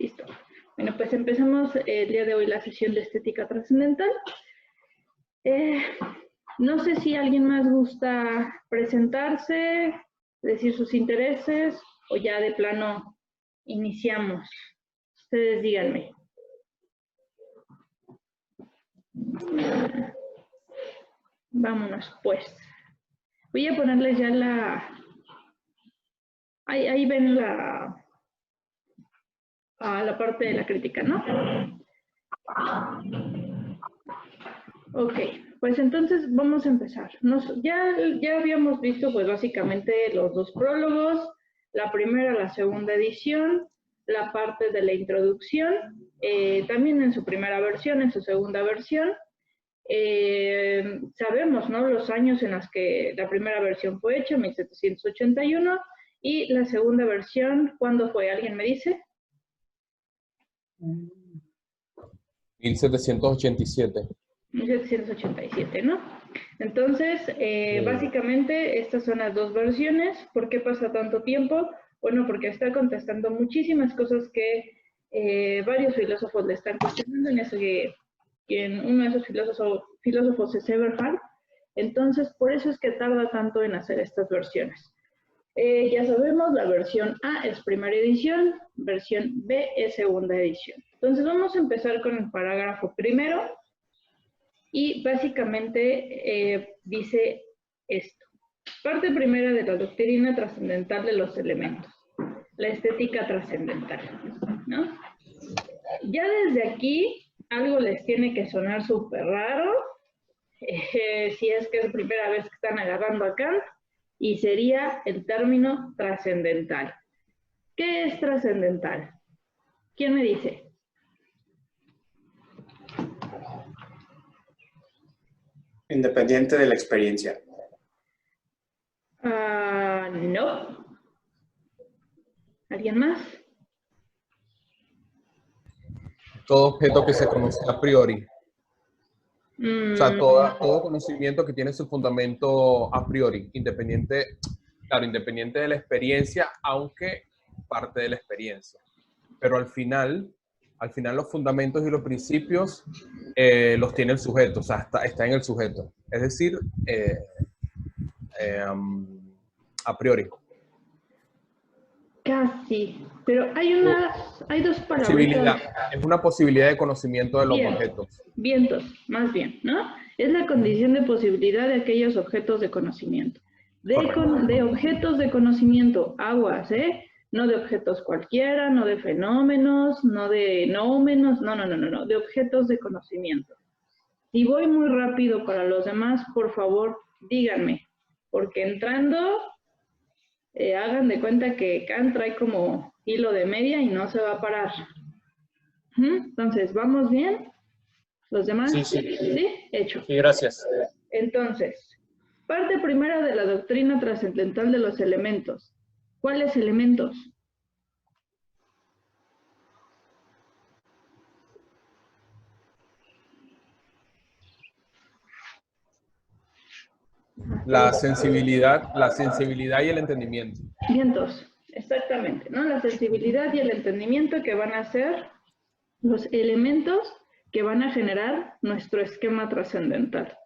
Listo. Bueno, pues empezamos el día de hoy la sesión de estética trascendental. No sé si alguien más gusta presentarse, decir sus intereses, o ya de plano iniciamos. Ustedes díganme. Vámonos, pues. Voy a ponerles ya la... Ahí ven la parte de la crítica, ¿no? Ok, pues entonces vamos a empezar. Ya habíamos visto pues básicamente los dos prólogos, la primera, la segunda edición, la parte de la introducción, también en su primera versión, en su segunda versión. Sabemos, ¿no?, los años en los que la primera versión fue hecha, 1781, y la segunda versión, ¿cuándo fue? ¿Alguien me dice? 1787. 1787, ¿no? Entonces, básicamente, estas son las dos versiones. ¿Por qué pasa tanto tiempo? Bueno, porque está contestando muchísimas cosas que varios filósofos le están cuestionando. Uno de esos filósofos es Eberhard. Entonces, por eso es que tarda tanto en hacer estas versiones. Ya sabemos, la versión A es primera edición, versión B es segunda edición. Entonces, vamos a empezar con el parágrafo primero. Y básicamente dice esto. Parte primera de la doctrina trascendental de los elementos. La estética trascendental, ¿no? Ya desde aquí algo les tiene que sonar súper raro, si es que es la primera vez que están agarrando a Kant, y sería el término trascendental. ¿Qué es trascendental? ¿Quién me dice? Independiente de la experiencia. No. ¿Alguien más? Todo objeto que se conoce a priori. O sea, todo conocimiento que tiene su fundamento a priori, independiente de la experiencia, aunque parte de la experiencia. Pero al final los fundamentos y los principios los tiene el sujeto, o sea, está en el sujeto. Es decir, a priori. Casi, pero hay dos Posibilidad. palabritas. Es una posibilidad de conocimiento de los objetos. Vientos, más bien, ¿no? Es la condición de posibilidad de aquellos objetos de conocimiento. De objetos de conocimiento, aguas, ¿eh? No de objetos cualquiera, no de fenómenos, no de nómenos, no, de objetos de conocimiento. Si voy muy rápido para los demás, por favor, díganme, porque entrando, hagan de cuenta que Kant trae como hilo de media y no se va a parar. Entonces, ¿vamos bien? ¿Los demás? Sí. ¿Sí? Hecho. Sí, gracias. Entonces, parte primera de la doctrina trascendental de los elementos. ¿Cuáles elementos? La sensibilidad y el entendimiento. Vientos, exactamente, ¿no? La sensibilidad y el entendimiento que van a ser los elementos que van a generar nuestro esquema trascendental.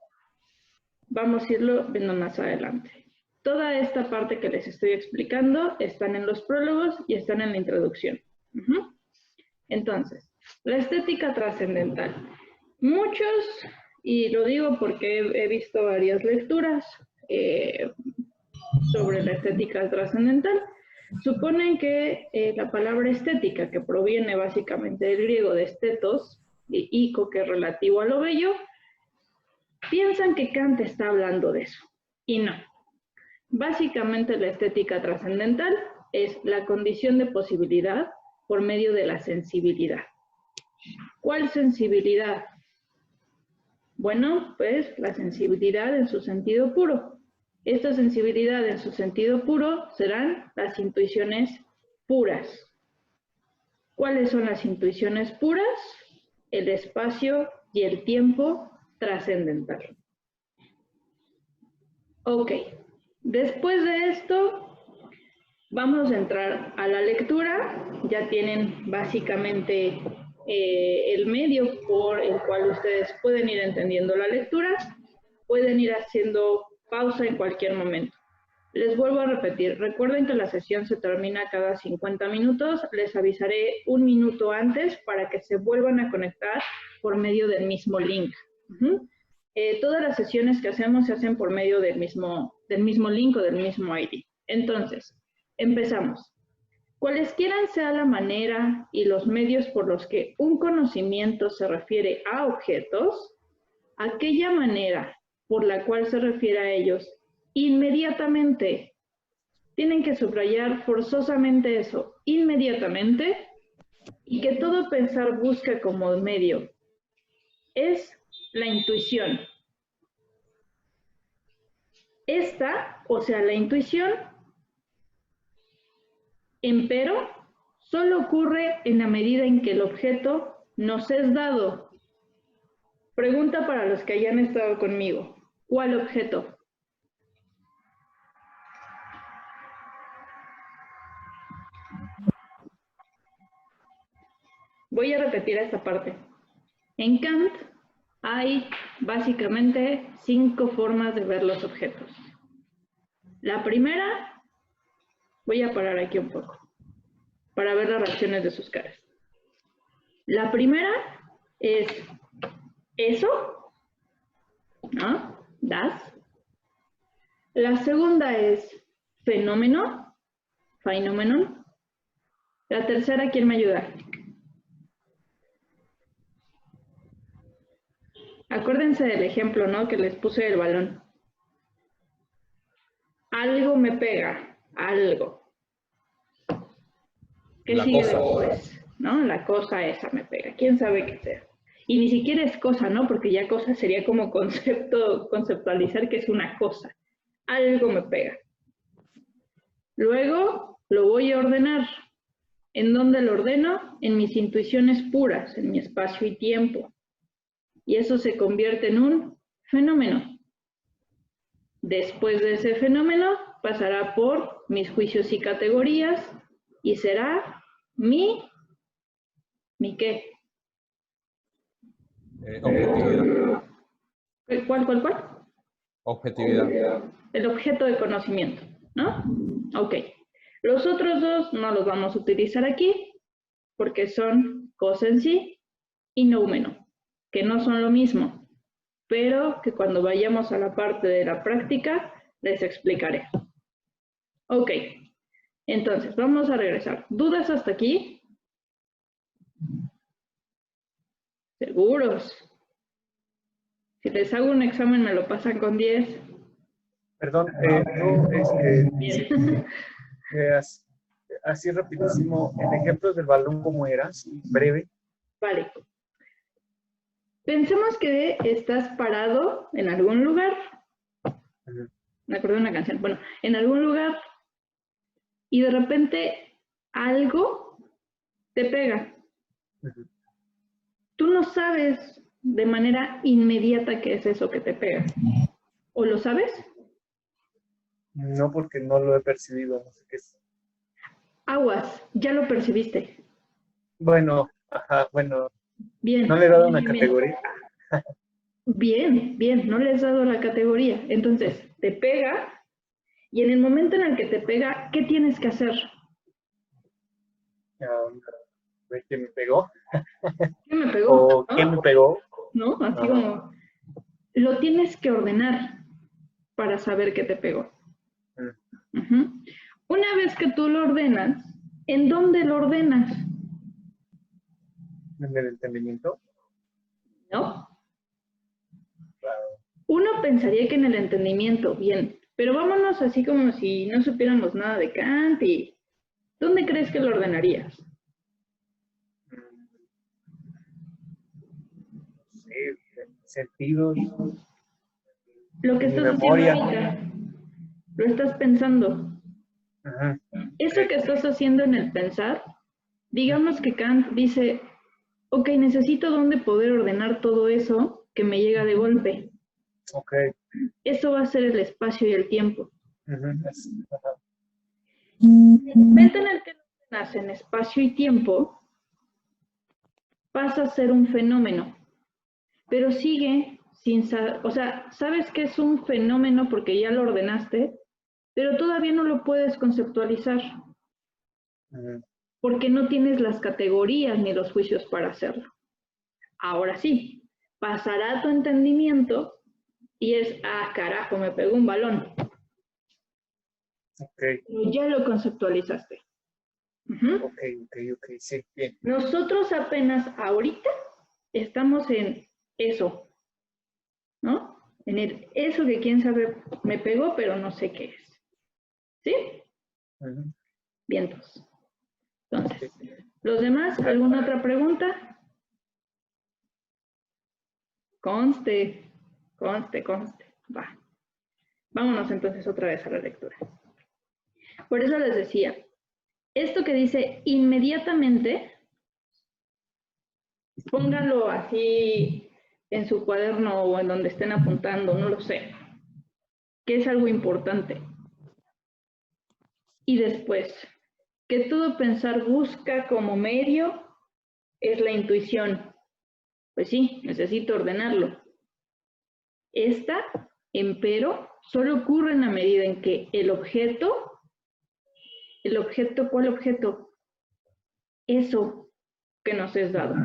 Vamos a irlo viendo más adelante. Toda esta parte que les estoy explicando están en los prólogos y están en la introducción. Entonces, la estética trascendental. Muchos, y lo digo porque he visto varias lecturas sobre la estética trascendental, suponen que la palabra estética, que proviene básicamente del griego de estetos, y ico, que es relativo a lo bello, piensan que Kant está hablando de eso, y no. Básicamente la estética trascendental es la condición de posibilidad por medio de la sensibilidad. ¿Cuál sensibilidad? Bueno, pues la sensibilidad en su sentido puro. Esta sensibilidad en su sentido puro serán las intuiciones puras. ¿Cuáles son las intuiciones puras? El espacio y el tiempo trascendental. Ok, después de esto, Vamos a entrar a la lectura. Ya tienen básicamente el medio por el cual ustedes pueden ir entendiendo la lectura. Pueden ir haciendo pausa en cualquier momento. Les vuelvo a repetir, recuerden que la sesión se termina cada 50 minutos. Les avisaré un minuto antes para que se vuelvan a conectar por medio del mismo link. Todas las sesiones que hacemos se hacen por medio del mismo link o del mismo ID. Entonces, empezamos. Cualesquiera sea la manera y los medios por los que un conocimiento se refiere a objetos, aquella manera por la cual se refiere a ellos inmediatamente, tienen que subrayar forzosamente eso, inmediatamente, y que todo pensar busca como medio, es la intuición. Esta, o sea, la intuición, empero, solo ocurre en la medida en que el objeto nos es dado. Pregunta para los que hayan estado conmigo. ¿Cuál objeto? Voy a repetir esta parte. En Kant hay básicamente 5 formas de ver los objetos. La primera, voy a parar aquí un poco para ver las reacciones de sus caras. La primera es eso, ¿no? Das. La segunda es fenómeno, phenomenon. La tercera, ¿quién me ayuda? Acuérdense del ejemplo, ¿no? Que les puse del balón. Algo me pega, algo. ¿Qué sigue después? ¿No? La cosa esa me pega. ¿Quién sabe qué sea? Y ni siquiera es cosa, ¿no? Porque ya cosa sería como conceptualizar que es una cosa. Algo me pega. Luego lo voy a ordenar. ¿En dónde lo ordeno? En mis intuiciones puras, en mi espacio y tiempo. Y eso se convierte en un fenómeno. Después de ese fenómeno pasará por mis juicios y categorías y será ¿mi qué? Objetividad. ¿Cuál? Objetividad. El objeto de conocimiento, ¿no? Ok. Los otros dos no los vamos a utilizar aquí porque son cosa en sí y noumeno, que no son lo mismo, pero que cuando vayamos a la parte de la práctica les explicaré. Ok, entonces vamos a regresar. ¿Dudas hasta aquí? ¿Seguros? Si les hago un examen me lo pasan con 10. Perdón, así rapidísimo, el ejemplo del balón, ¿cómo era? Breve. Vale. Pensemos que estás parado en algún lugar. Me acuerdo de una canción. Bueno, en algún lugar y de repente algo te pega. Tú no sabes de manera inmediata qué es eso que te pega. ¿O lo sabes? No, porque no lo he percibido, no sé qué es. Aguas, ya lo percibiste. Bueno, ajá, bueno. Bien. ¿No le he dado una categoría? Bien, no le has dado la categoría. Entonces, te pega y en el momento en el que te pega, ¿qué tienes que hacer? ¿Quién me pegó? ¿Quién me pegó? ¿O quién me pegó? ¿No? Así como, lo tienes que ordenar para saber que te pegó. Una vez que tú lo ordenas, ¿en dónde lo ordenas? ¿En el entendimiento? No. Uno pensaría que en el entendimiento, bien, pero vámonos así como si no supiéramos nada de Kant y ¿dónde crees que lo ordenarías? Sí, sentidos. Lo que estás haciendo ahorita, lo estás pensando. Eso que estás haciendo en el pensar, digamos que Kant dice, ok, necesito dónde poder ordenar todo eso que me llega de golpe. Ok. Eso va a ser el espacio y el tiempo. En el momento en el que lo ordenas en espacio y tiempo, pasa a ser un fenómeno, pero sigue sin saber, o sea, sabes que es un fenómeno porque ya lo ordenaste, pero todavía no lo puedes conceptualizar, porque no tienes las categorías ni los juicios para hacerlo. Ahora sí, pasará a tu entendimiento y es, ah, carajo, me pegó un balón. Okay. Pero ya lo conceptualizaste. Ok, sí, bien. Nosotros apenas ahorita estamos en eso, ¿no? En el eso que quién sabe me pegó, pero no sé qué es. ¿Sí? Vientos. Entonces, ¿los demás? ¿Alguna otra pregunta? Conste. Va. Vámonos entonces otra vez a la lectura. Por eso les decía, esto que dice inmediatamente, pónganlo así en su cuaderno o en donde estén apuntando, no lo sé, que es algo importante. Y después, que todo pensar busca como medio es la intuición. Pues sí, necesito ordenarlo. Esta, empero, solo ocurre en la medida en que el objeto, ¿cuál objeto? Eso que nos es dado.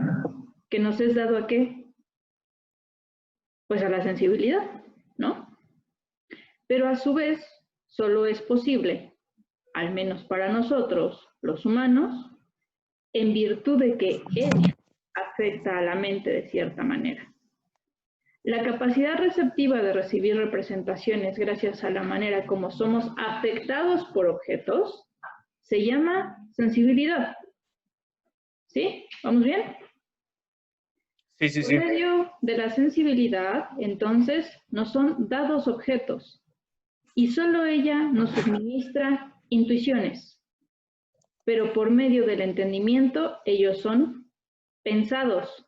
¿Que nos es dado a qué? Pues a la sensibilidad, ¿no? Pero a su vez, solo es posible, al menos para nosotros, los humanos, en virtud de que él afecta a la mente de cierta manera. La capacidad receptiva de recibir representaciones gracias a la manera como somos afectados por objetos se llama sensibilidad. ¿Sí? ¿Vamos bien? Sí. Por medio de la sensibilidad, entonces, nos son dados objetos y solo ella nos suministra intuiciones, pero por medio del entendimiento ellos son pensados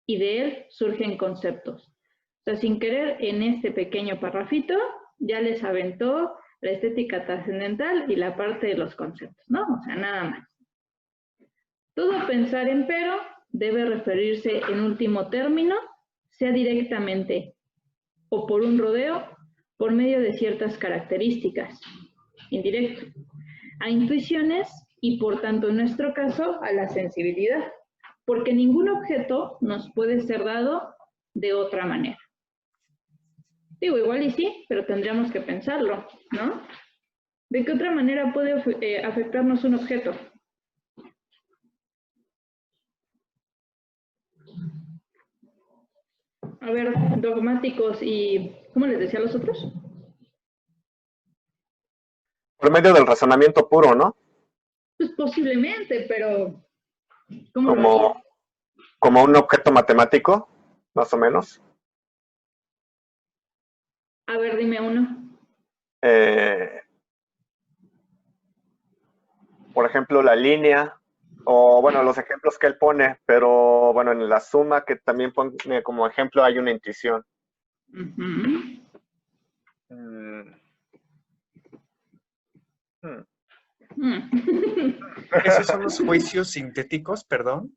y de él surgen conceptos. O sea, sin querer, en este pequeño parrafito ya les aventó la estética trascendental y la parte de los conceptos, ¿no? O sea, nada más. Todo pensar, empero, debe referirse en último término, sea directamente o por un rodeo, por medio de ciertas características, indirecto, a intuiciones y por tanto en nuestro caso a la sensibilidad, porque ningún objeto nos puede ser dado de otra manera. Digo, igual y sí, pero tendríamos que pensarlo, ¿no? ¿De qué otra manera puede afectarnos un objeto? A ver, dogmáticos y... ¿Cómo les decía a los otros? Por medio del razonamiento puro, ¿no? Pues posiblemente, pero ¿cómo lo haría? Como un objeto matemático, más o menos. A ver, dime uno. Por ejemplo, la línea, o bueno, los ejemplos que él pone, pero bueno, en la suma que también pone como ejemplo hay una intuición. ¿Esos son los juicios sintéticos, perdón?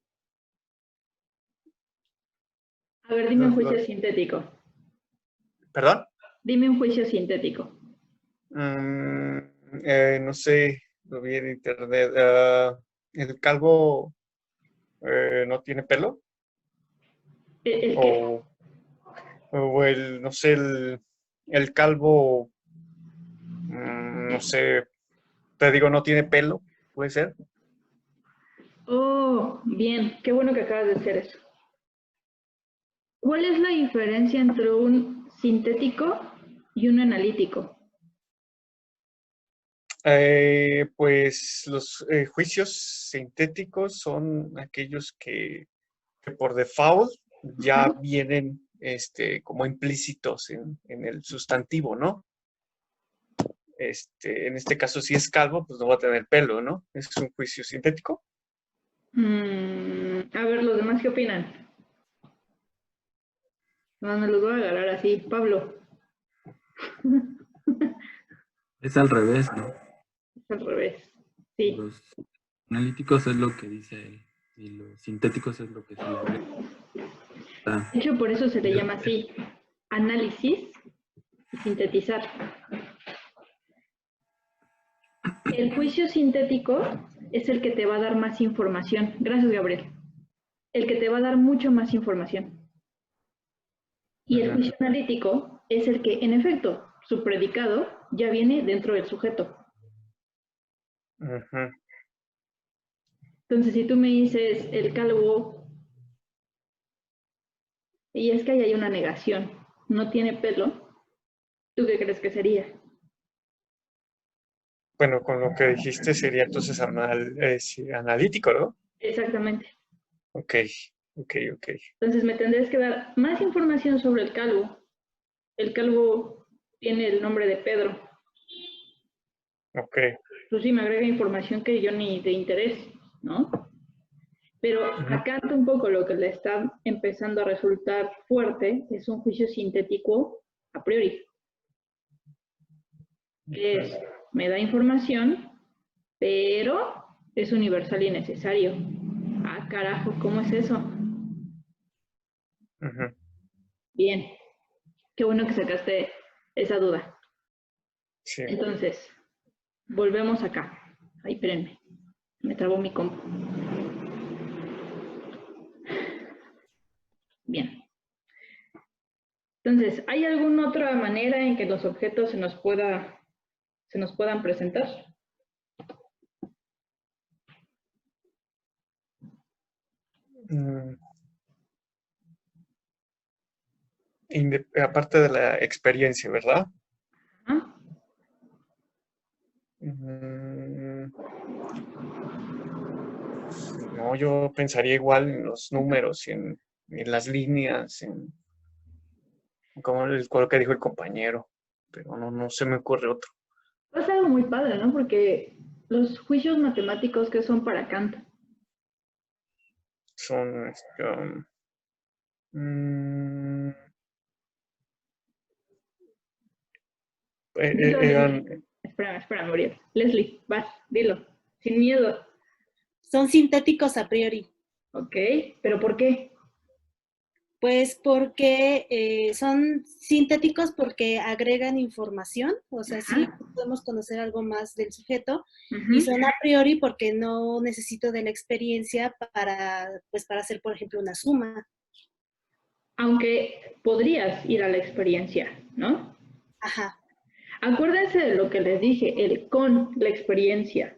A ver, dime un juicio sintético. ¿Perdón? Dime un juicio sintético. No sé, lo vi en internet. ¿El calvo no tiene pelo? ¿El qué? O el, no sé, el calvo, no sé, te digo, no tiene pelo, ¿puede ser? Oh, bien, qué bueno que acabas de decir eso. ¿Cuál es la diferencia entre un sintético y un analítico? Pues los juicios sintéticos son aquellos que por default ya vienen como implícitos en el sustantivo, ¿no? En este caso, si es calvo, pues no va a tener pelo, ¿no? Es un juicio sintético. A ver, ¿los demás qué opinan? No, me los voy a agarrar así. Pablo. Es al revés, ¿no? Al revés. Sí. Los analíticos es lo que dice él y los sintéticos es lo que se le agrega. De hecho, por eso se le llama así, análisis y sintetizar. El juicio sintético es el que te va a dar más información. Gracias, Gabriel. El que te va a dar mucho más información. Y el juicio analítico es el que, en efecto, su predicado ya viene dentro del sujeto. Entonces, si tú me dices el calvo, y es que ahí hay una negación, no tiene pelo, ¿tú qué crees que sería? Bueno, con lo que dijiste sería entonces sí, analítico, ¿no? Exactamente. Ok. Entonces me tendrías que dar más información sobre el calvo. El calvo tiene el nombre de Pedro. Ok. Pues sí, me agrega información que yo ni de interés, ¿no? Pero acá un poco lo que le está empezando a resultar fuerte es un juicio sintético a priori. Es, me da información, pero es universal y necesario. Ah, carajo, ¿cómo es eso? Bien, qué bueno que sacaste esa duda. Sí. Entonces, volvemos acá. Ay, espérenme, me trabó mi compu. Bien. Entonces, ¿hay alguna otra manera en que los objetos se nos puedan presentar? Aparte de la experiencia, ¿verdad? ¿Ah? No, yo pensaría igual en los números, en las líneas, como lo que dijo el compañero, pero no se me ocurre otro. Es algo muy padre, ¿no? Porque los juicios matemáticos que son para Kant. Son, Espera, Muriel. Leslie, vas, dilo, sin miedo. Son sintéticos a priori. Ok, ¿pero por qué? Pues porque son sintéticos porque agregan información, o sea, sí podemos conocer algo más del sujeto, y son a priori porque no necesito de la experiencia para hacer, por ejemplo, una suma. Aunque podrías ir a la experiencia, ¿no? Ajá. Acuérdense de lo que les dije, el con la experiencia.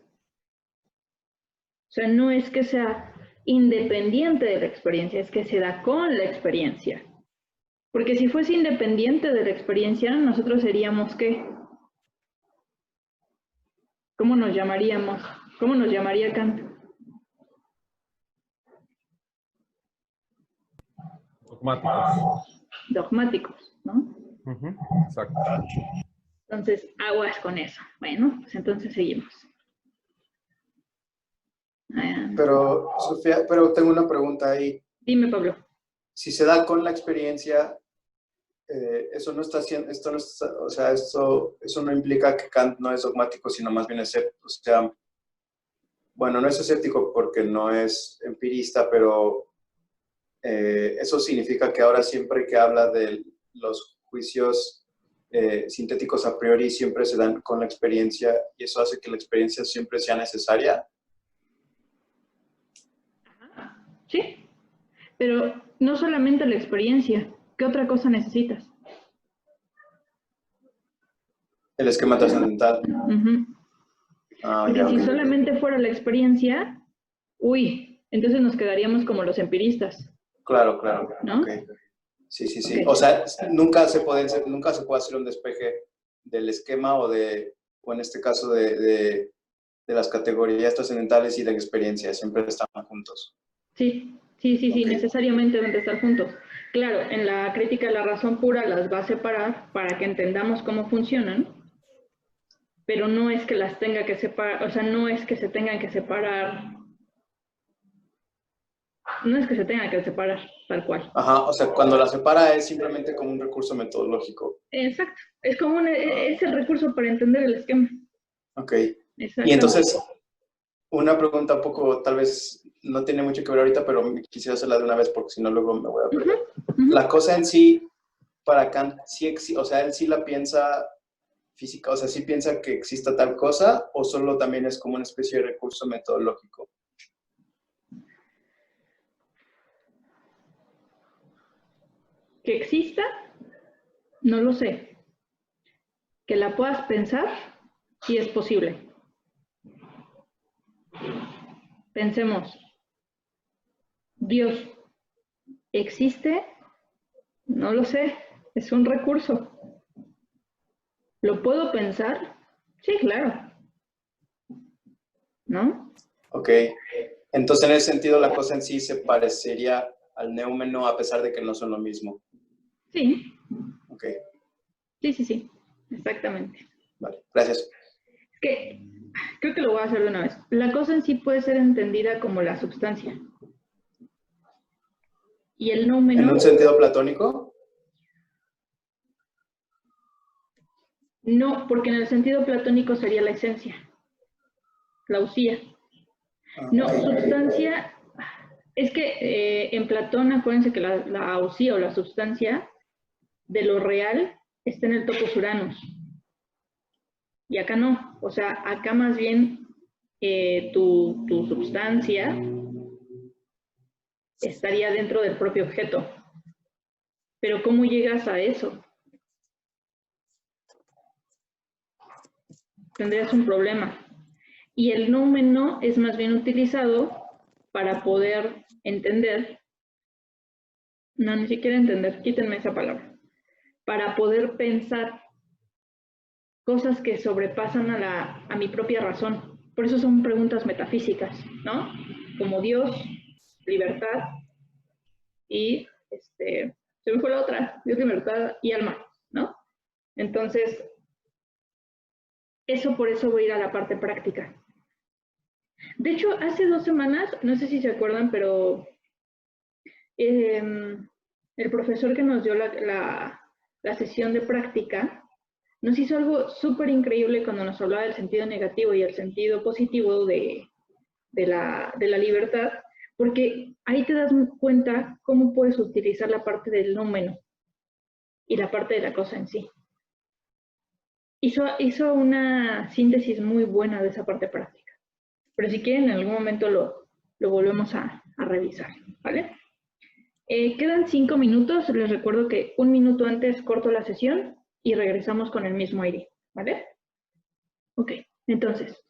O sea, no es que sea independiente de la experiencia, es que se da con la experiencia. Porque si fuese independiente de la experiencia, nosotros seríamos ¿qué? ¿Cómo nos llamaríamos? ¿Cómo nos llamaría Kant? Dogmáticos. Dogmáticos, ¿no? Exacto. Entonces, aguas con eso. Bueno, pues entonces seguimos. Pero, Sofía, tengo una pregunta ahí. Dime, Pablo. Si se da con la experiencia, eso no está haciendo, o sea, eso no implica que Kant no es dogmático, sino más bien escéptico. O sea, bueno, no es escéptico porque no es empirista, pero eso significa que ahora siempre que habla de los juicios sintéticos a priori siempre se dan con la experiencia y eso hace que la experiencia siempre sea necesaria. Sí, pero no solamente la experiencia. ¿Qué otra cosa necesitas? El esquema trascendental. Porque si solamente fuera la experiencia, entonces nos quedaríamos como los empiristas. Claro. ¿No? Okay. Sí. Okay. O sea, nunca se puede hacer un despeje del esquema o en este caso de las categorías trascendentales y de la experiencia. Siempre están juntos. Sí, necesariamente deben de estar juntos. Claro, en la crítica de la razón pura las va a separar para que entendamos cómo funcionan, pero no es que las tenga que separar, o sea, no es que se tengan que separar, tal cual. Ajá, o sea, cuando la separa es simplemente como un recurso metodológico. Exacto, es el recurso para entender el esquema. Ok, Y entonces, una pregunta un poco, tal vez no tiene mucho que ver ahorita, pero quisiera hacerla de una vez porque si no luego me voy a perder. La cosa en sí, para Kant, sí o sea, él sí la piensa física, o sea, sí piensa que exista tal cosa, o solo también es como una especie de recurso metodológico. Que exista, no lo sé. Que la puedas pensar, sí es posible. Pensemos, ¿Dios existe? No lo sé, es un recurso. ¿Lo puedo pensar? Sí, claro. ¿No? Ok. Entonces, en ese sentido, la cosa en sí se parecería al neumeno a pesar de que no son lo mismo. Sí. Ok. Sí. Exactamente. Vale, gracias. Es que creo que lo voy a hacer de una vez. La cosa en sí puede ser entendida como la substancia. Y el noumeno... ¿En un sentido platónico? No, porque en el sentido platónico sería la esencia, la usía. No, substancia, es que en Platón, acuérdense que la usía o la substancia de lo real está en el topos Uranus. Y acá no, o sea, acá más bien tu substancia estaría dentro del propio objeto. Pero ¿cómo llegas a eso? Tendrías un problema. Y el noumeno es más bien utilizado para poder entender, no, ni siquiera entender, quítenme esa palabra, para poder pensar cosas que sobrepasan a mi propia razón. Por eso son preguntas metafísicas, ¿no? Como Dios, libertad y, se me fue la otra, Dios, libertad y alma, ¿no? Entonces, eso por eso voy a ir a la parte práctica. De hecho, hace 2 semanas, no sé si se acuerdan, pero el profesor que nos dio la sesión de práctica nos hizo algo súper increíble cuando nos hablaba del sentido negativo y el sentido positivo de la libertad, porque ahí te das cuenta cómo puedes utilizar la parte del noumeno y la parte de la cosa en sí. Hizo una síntesis muy buena de esa parte práctica. Pero si quieren, en algún momento lo volvemos a revisar, ¿vale? Quedan 5 minutos. Les recuerdo que 1 minuto antes corto la sesión y regresamos con el mismo aire, ¿vale? Ok, entonces,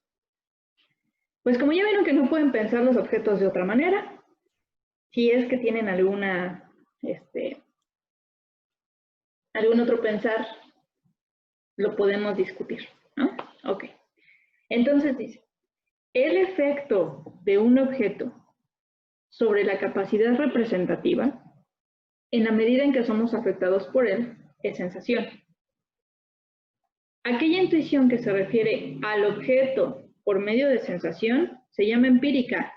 pues como ya vieron que no pueden pensar los objetos de otra manera, si es que tienen algún otro pensar, lo podemos discutir, ¿no? Ok, entonces dice, el efecto de un objeto sobre la capacidad representativa, en la medida en que somos afectados por él, es sensación. Aquella intuición que se refiere al objeto por medio de sensación se llama empírica.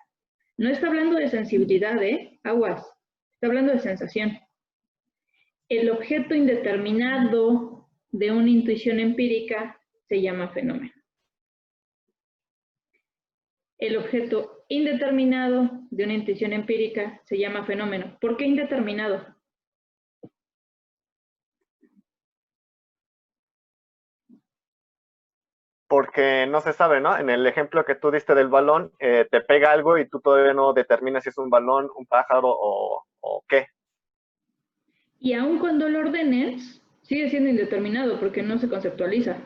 No está hablando de sensibilidad, aguas, está hablando de sensación. El objeto indeterminado de una intuición empírica se llama fenómeno. El objeto indeterminado de una intuición empírica se llama fenómeno. ¿Por qué indeterminado? Porque no se sabe, ¿no? En el ejemplo que tú diste del balón, te pega algo y tú todavía no determinas si es un balón, un pájaro o qué. Y aun cuando lo ordenes, sigue siendo indeterminado porque no se conceptualiza.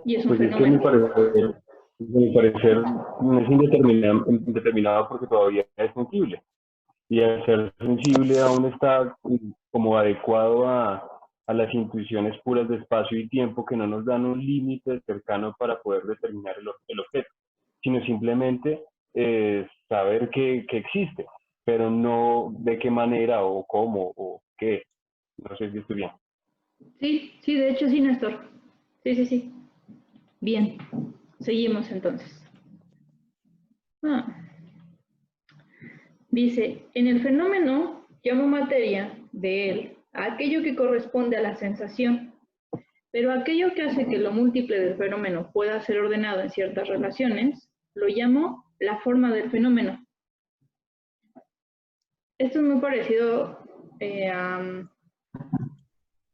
Y es un fenómeno. Mi parecer no es indeterminado porque todavía es sensible. Y al ser sensible aún está como adecuado a las intuiciones puras de espacio y tiempo que no nos dan un límite cercano para poder determinar el objeto, sino simplemente saber que existe, pero no de qué manera o cómo o qué. No sé si estoy bien. Sí, de hecho sí, Néstor. Sí. Bien, seguimos entonces. Dice, en el fenómeno llamo materia de él a aquello que corresponde a la sensación, Pero aquello que hace que lo múltiple del fenómeno pueda ser ordenado en ciertas relaciones, lo llamo la forma del fenómeno. Esto es muy parecido a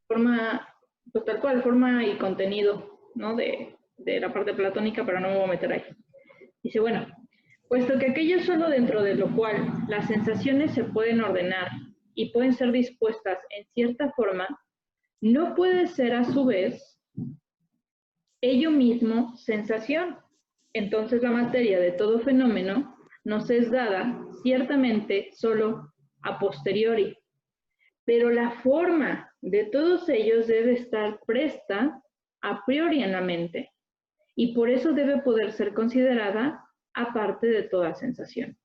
forma, pues tal cual, forma y contenido, ¿no? De la parte platónica, pero no me voy a meter ahí. Dice, bueno, puesto que aquello es solo dentro de lo cual las sensaciones se pueden ordenar y pueden ser dispuestas en cierta forma, no puede ser a su vez ello mismo sensación. Entonces la materia de todo fenómeno nos es dada ciertamente solo a posteriori, pero la forma de todos ellos debe estar presta a priori en la mente y por eso debe poder ser considerada aparte de toda sensación.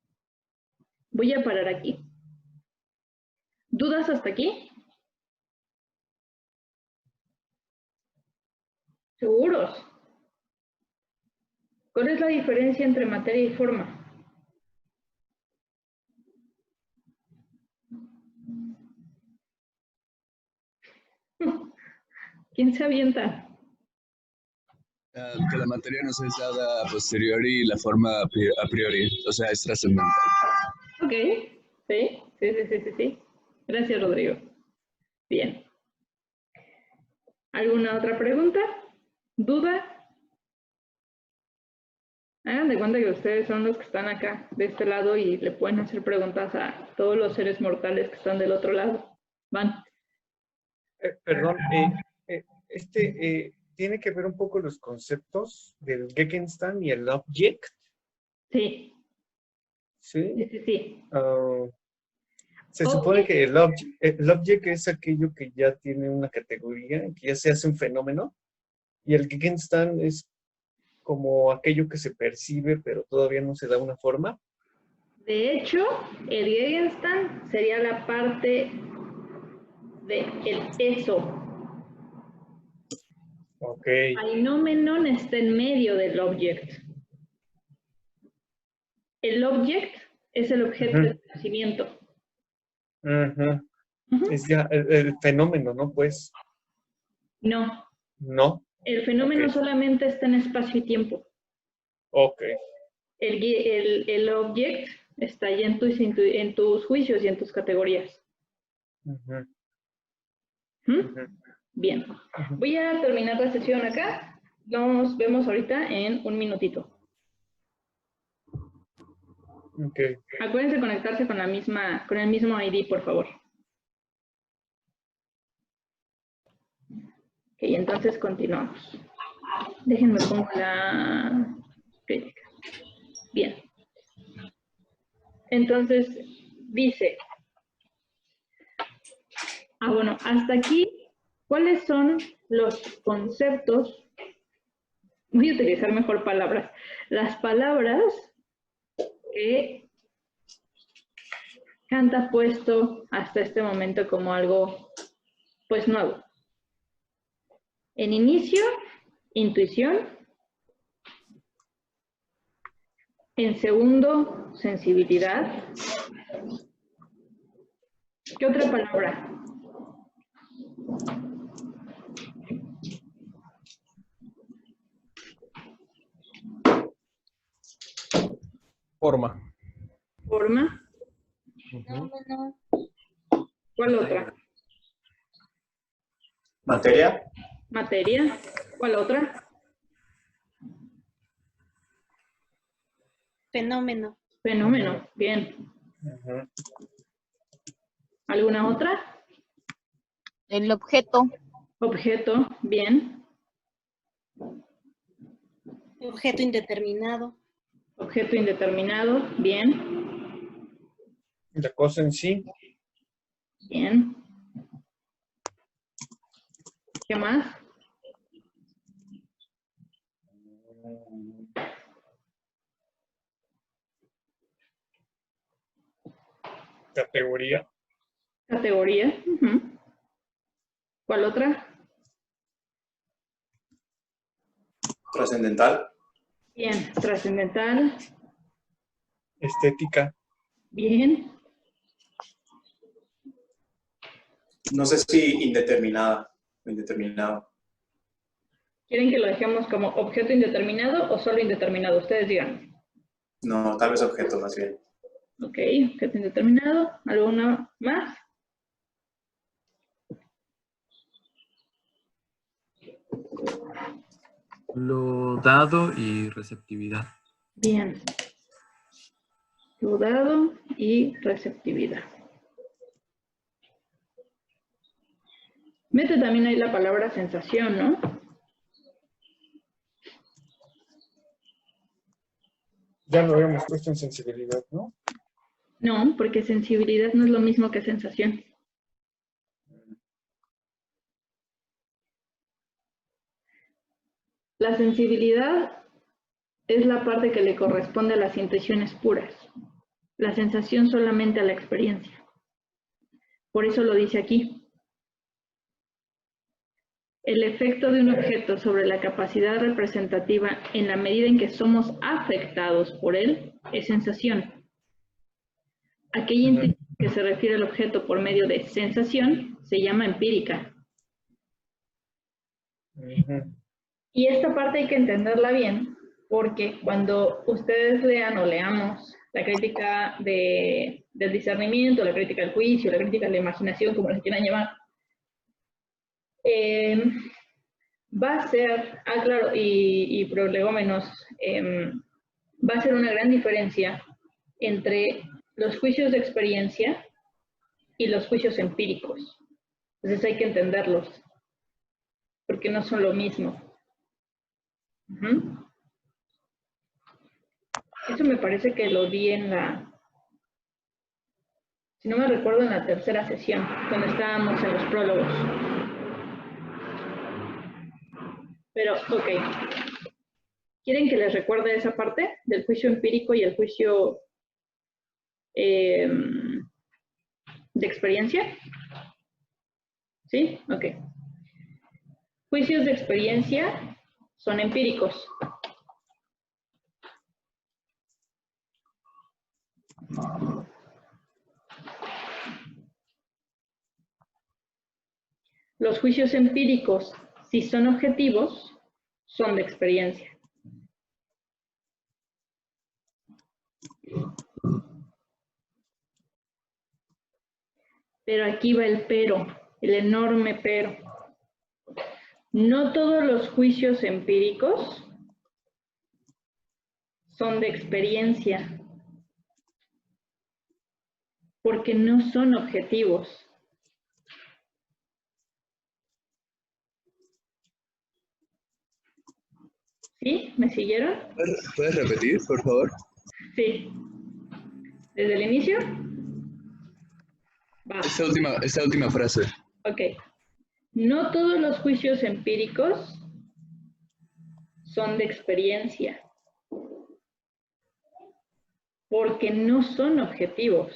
Voy a parar aquí. ¿Dudas hasta aquí? ¿Seguros? ¿Cuál es la diferencia entre materia y forma? ¿Quién se avienta? Que la materia nos es dada a posteriori y la forma a priori, o sea, es trascendental. Ok, sí. Gracias, Rodrigo. Bien. ¿Alguna otra pregunta? ¿Duda? Hagan de cuenta que ustedes son los que están acá, de este lado, y le pueden hacer preguntas a todos los seres mortales que están del otro lado. Van. Perdón, tiene que ver un poco los conceptos del Gegenstand y el Object. Sí. ¿Sí? Sí. Se supone que el object es aquello que ya tiene una categoría, que ya se hace un fenómeno, y el Gegenstand es como aquello que se percibe, pero todavía no se da una forma. De hecho, el Gegenstand sería la parte del eso. Ok. El fenómeno está en medio del object. El object es el objeto del conocimiento. Es ya el fenómeno, ¿no? Pues. No. No. El fenómeno solamente está en espacio y tiempo. Ok. El object está ya en tus juicios y en tus categorías. Bien. Voy a terminar la sesión acá. Nos vemos ahorita en un minutito. Okay. Acuérdense de conectarse con el mismo ID, por favor. Ok, entonces continuamos. Déjenme pongo la crítica. Bien. Entonces, dice, bueno, hasta aquí, ¿cuáles son los conceptos? Voy a utilizar mejor palabras. Las palabras que Kant ha puesto hasta este momento como algo, pues, nuevo. En inicio, intuición. En segundo, sensibilidad. ¿Qué otra palabra? Forma. Forma. No. ¿Cuál otra? Materia. Materia. ¿Cuál otra? Fenómeno. Fenómeno. Bien. ¿Alguna otra? El objeto. Objeto. Bien. Objeto indeterminado. Objeto indeterminado. Bien. La cosa en sí. Bien. ¿Qué más? Categoría. Categoría. ¿Cuál otra? Trascendental. Bien. Trascendental. Estética. Bien. No sé si indeterminada o indeterminado. ¿Quieren que lo dejemos como objeto indeterminado o solo indeterminado? Ustedes digan. No, tal vez objeto más bien. Ok, objeto indeterminado. ¿Alguno más? Lo dado y receptividad. Bien. Lo dado y receptividad. Mete también ahí la palabra sensación, ¿no? Ya lo habíamos puesto en sensibilidad, ¿no? No, porque sensibilidad no es lo mismo que sensación. La sensibilidad es la parte que le corresponde a las intenciones puras. La sensación solamente a la experiencia. Por eso lo dice aquí. El efecto de un objeto sobre la capacidad representativa en la medida en que somos afectados por él es sensación. Aquella intención que se refiere al objeto por medio de sensación se llama empírica. Y esta parte hay que entenderla bien, porque cuando ustedes lean o leamos la crítica del discernimiento, la crítica del juicio, la crítica de la imaginación, como les quieran llamar, va a ser, claro, y prolegómenos, va a ser una gran diferencia entre los juicios de experiencia y los juicios empíricos. Entonces hay que entenderlos, porque no son lo mismo. Eso me parece que lo di en la, si no me recuerdo, en la tercera sesión, cuando estábamos en los prólogos. Pero, ok. ¿Quieren que les recuerde esa parte del juicio empírico y el juicio de experiencia? ¿Sí? Ok. Juicios de experiencia son empíricos. Los juicios empíricos, si son objetivos, son de experiencia. Pero aquí va el pero, el enorme pero. No todos los juicios empíricos son de experiencia, porque no son objetivos. ¿Sí? ¿Me siguieron? ¿Puedes repetir, por favor? Sí. ¿Desde el inicio? Va. Esta última frase. Ok. No todos los juicios empíricos son de experiencia, porque no son objetivos.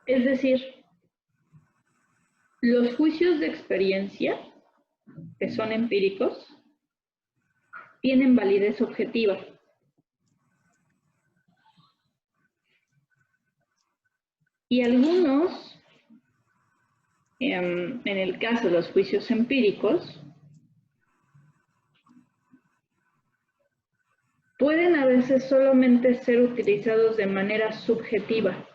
Es decir, los juicios de experiencia, que son empíricos, tienen validez objetiva. Y algunos, en el caso de los juicios empíricos, pueden a veces solamente ser utilizados de manera subjetiva.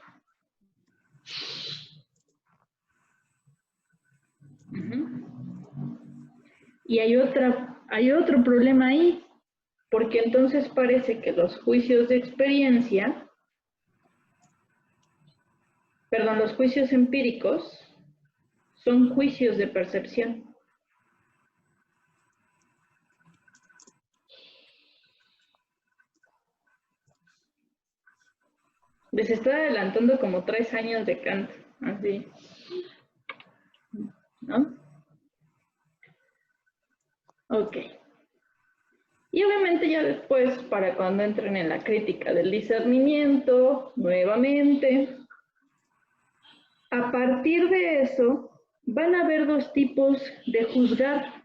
Y hay otro problema ahí, porque entonces parece que los juicios de experiencia, perdón, los juicios empíricos son juicios de percepción. Les estoy adelantando como 3 años de Kant, así, ¿no? Ok. Y obviamente ya después, para cuando entren en la crítica del discernimiento, nuevamente, a partir de eso, van a haber 2 tipos de juzgar.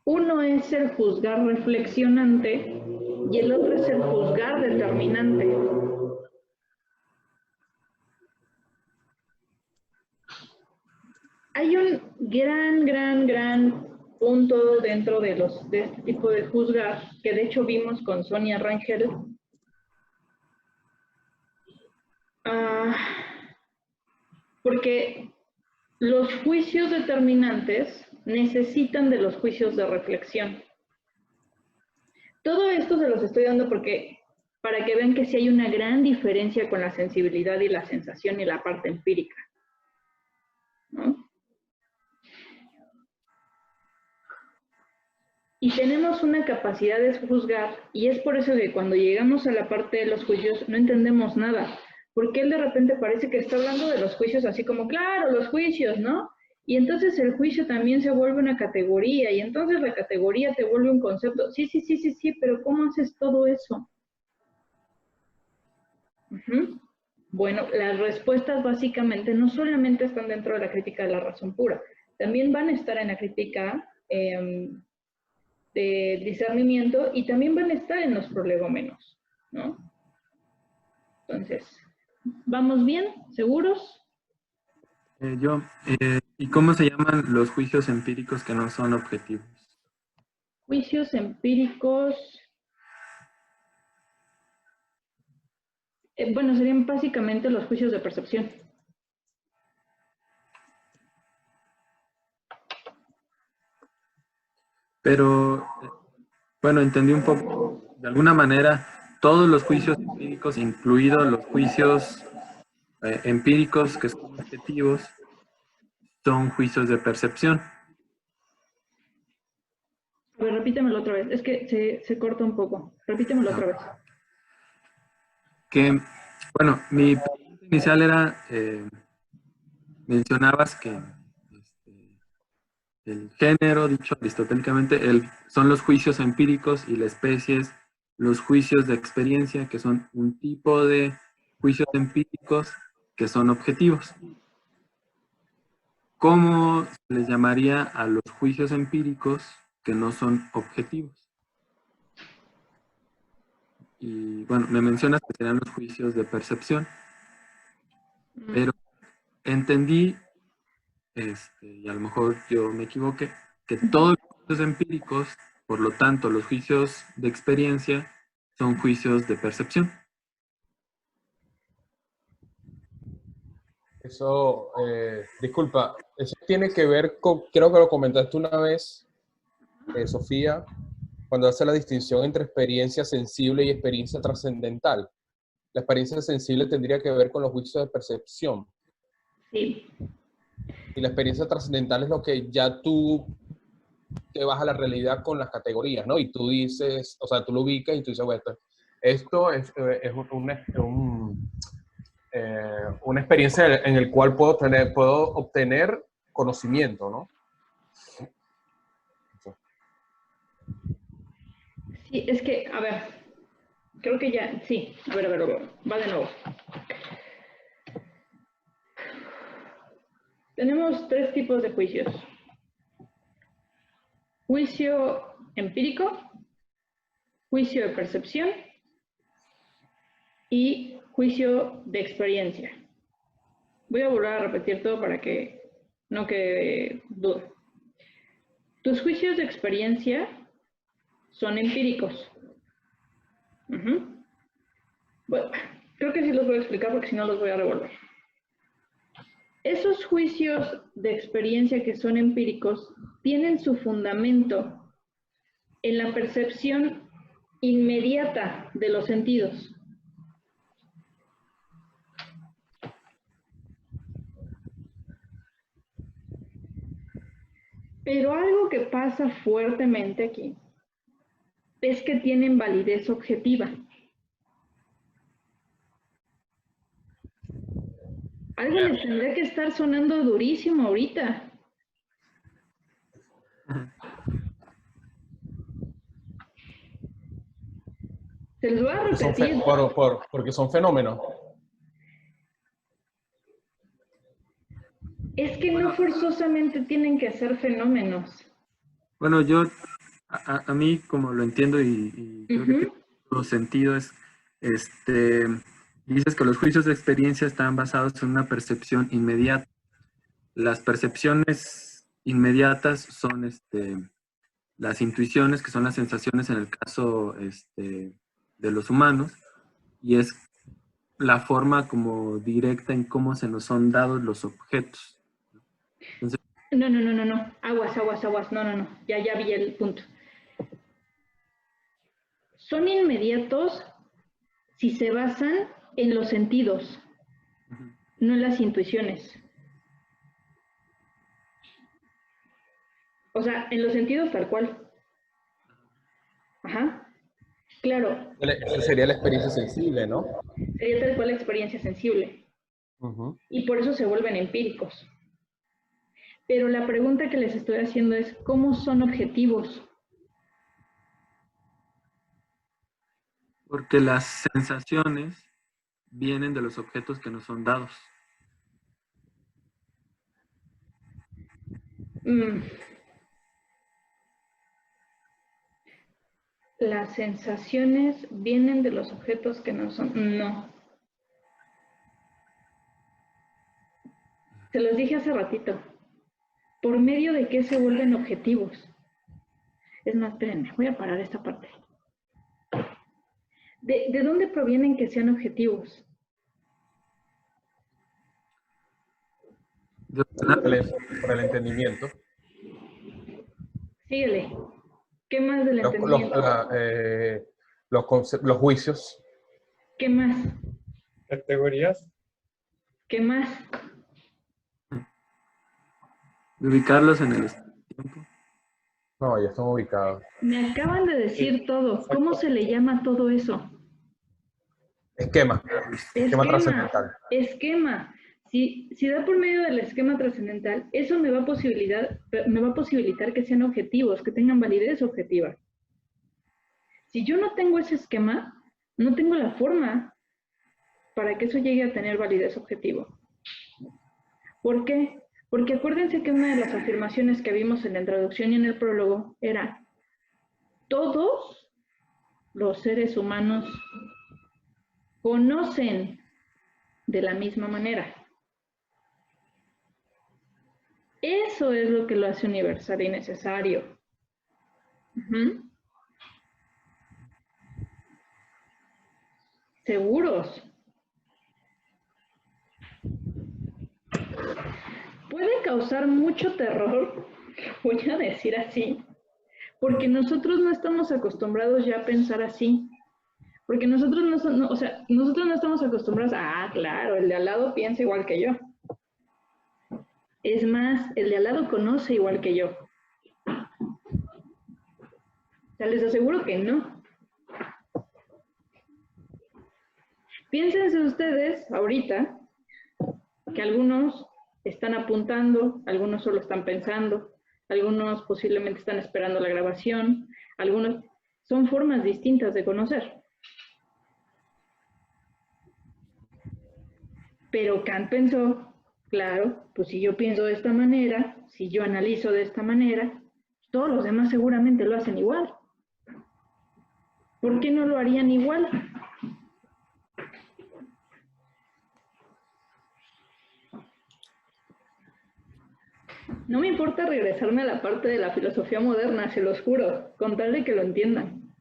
Uno es el juzgar reflexionante y el otro es el juzgar determinante. hay un gran punto dentro de este tipo de juzgar, que de hecho vimos con Sonia Rangel. Porque los juicios determinantes necesitan de los juicios de reflexión. Todo esto se los estoy dando para que vean que sí hay una gran diferencia con la sensibilidad y la sensación y la parte empírica, ¿no? Y tenemos una capacidad de juzgar, y es por eso que cuando llegamos a la parte de los juicios no entendemos nada, porque él de repente parece que está hablando de los juicios así como, claro, los juicios, ¿no? Y entonces el juicio también se vuelve una categoría, y entonces la categoría te vuelve un concepto. Sí, pero ¿cómo haces todo eso? Bueno, las respuestas básicamente no solamente están dentro de la crítica de la razón pura, también van a estar en la crítica de discernimiento y también van a estar en los prolegómenos, ¿no? Entonces, ¿vamos bien? ¿Seguros? ¿Y cómo se llaman los juicios empíricos que no son objetivos? Juicios empíricos. Bueno, serían básicamente los juicios de percepción. Pero, bueno, entendí un poco, de alguna manera, todos los juicios empíricos, incluidos los juicios empíricos que son objetivos, son juicios de percepción. A ver, repítemelo otra vez. Es que se corta un poco. Repítemelo otra vez. Bueno, mi pregunta inicial era, mencionabas que el género, dicho aristotélicamente, son los juicios empíricos y la especie es los juicios de experiencia, que son un tipo de juicios empíricos que son objetivos. ¿Cómo se les llamaría a los juicios empíricos que no son objetivos? Y bueno, me mencionas que serán los juicios de percepción, pero entendí, y a lo mejor yo me equivoqué, que todos los juicios empíricos, por lo tanto los juicios de experiencia, son juicios de percepción. Eso, disculpa, eso tiene que ver con, creo que lo comentaste una vez, Sofía, cuando hace la distinción entre experiencia sensible y experiencia trascendental. La experiencia sensible tendría que ver con los juicios de percepción. Sí. Y la experiencia trascendental es lo que ya tú te vas a la realidad con las categorías, ¿no? Y tú dices, o sea, tú lo ubicas y tú dices, bueno, esto es una experiencia en la cual puedo obtener conocimiento, ¿no? Sí, es que, a ver, creo que ya, sí, a ver, va de nuevo. Tenemos tres tipos de juicios. Juicio empírico, juicio de percepción y juicio de experiencia. Voy a volver a repetir todo para que no quede duda. Tus juicios de experiencia son empíricos. Bueno, creo que sí los voy a explicar porque si no los voy a revolver. Esos juicios de experiencia que son empíricos tienen su fundamento en la percepción inmediata de los sentidos. Pero algo que pasa fuertemente aquí es que tienen validez objetiva. Algo les tendría que estar sonando durísimo ahorita. Se los voy a repetir. Porque son fenómenos. Es que no forzosamente tienen que ser fenómenos. Bueno, a mí, como lo entiendo y creo que tiene todo sentido, dices que los juicios de experiencia están basados en una percepción inmediata. las percepciones inmediatas son las intuiciones, que son las sensaciones en el caso de los humanos, y es la forma como directa en cómo se nos son dados los objetos. Entonces, No. Aguas. No. Ya vi el punto. Son inmediatos si se basan en los sentidos, no en las intuiciones. O sea, en los sentidos tal cual. Ajá. Claro. Esa sería la experiencia sensible, ¿no? Sería tal cual la experiencia sensible. Y por eso se vuelven empíricos. Pero la pregunta que les estoy haciendo es, ¿cómo son objetivos? Porque las sensaciones vienen de los objetos que nos son dados. Las sensaciones vienen de los objetos que no son... No. Se los dije hace ratito. ¿Por medio de qué se vuelven objetivos? Es más, espérenme, voy a parar esta parte. ¿De dónde provienen que sean objetivos? Por el entendimiento. Síguele. ¿Qué más del entendimiento? Los juicios. ¿Qué más? Categorías. ¿Qué más? Ubicarlos en el tiempo. No, ya están ubicados. Me acaban de decir todo. ¿Cómo se le llama todo eso? Esquema. Esquema trascendental. Esquema. Si da por medio del esquema trascendental, eso me va a posibilitar que sean objetivos, que tengan validez objetiva. Si yo no tengo ese esquema, no tengo la forma para que eso llegue a tener validez objetiva. ¿Por qué? Porque acuérdense que una de las afirmaciones que vimos en la introducción y en el prólogo era: todos los seres humanos conocen de la misma manera. Eso es lo que lo hace universal y necesario. ¿Seguros? Puede causar mucho terror, voy a decir así, porque nosotros no estamos acostumbrados ya a pensar así. Porque nosotros nosotros no estamos acostumbrados a, claro, el de al lado piensa igual que yo. Es más, el de al lado conoce igual que yo. O sea, les aseguro que no. Piénsense ustedes ahorita que algunos están apuntando, algunos solo están pensando, algunos posiblemente están esperando la grabación, algunos son formas distintas de conocer. Pero Kant pensó, claro, pues si yo pienso de esta manera, si yo analizo de esta manera, todos los demás seguramente lo hacen igual. ¿Por qué no lo harían igual? No me importa regresarme a la parte de la filosofía moderna, se los juro, con tal de que lo entiendan.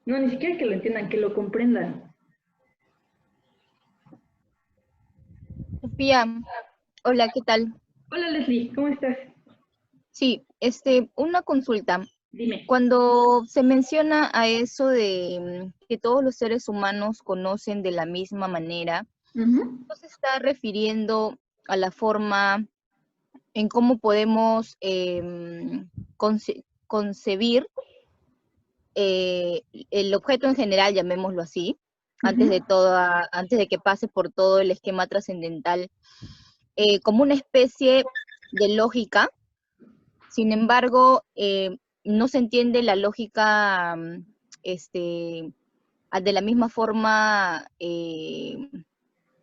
No, ni siquiera que lo entiendan, que lo comprendan. Sofía, hola, ¿qué tal? Hola Leslie, ¿cómo estás? Sí, una consulta. Dime. Cuando se menciona a eso de que todos los seres humanos conocen de la misma manera, ¿no se está refiriendo a la forma en cómo podemos concebir el objeto en general, llamémoslo así, antes de que pase por todo el esquema trascendental, como una especie de lógica? Sin embargo, no se entiende la lógica de la misma forma de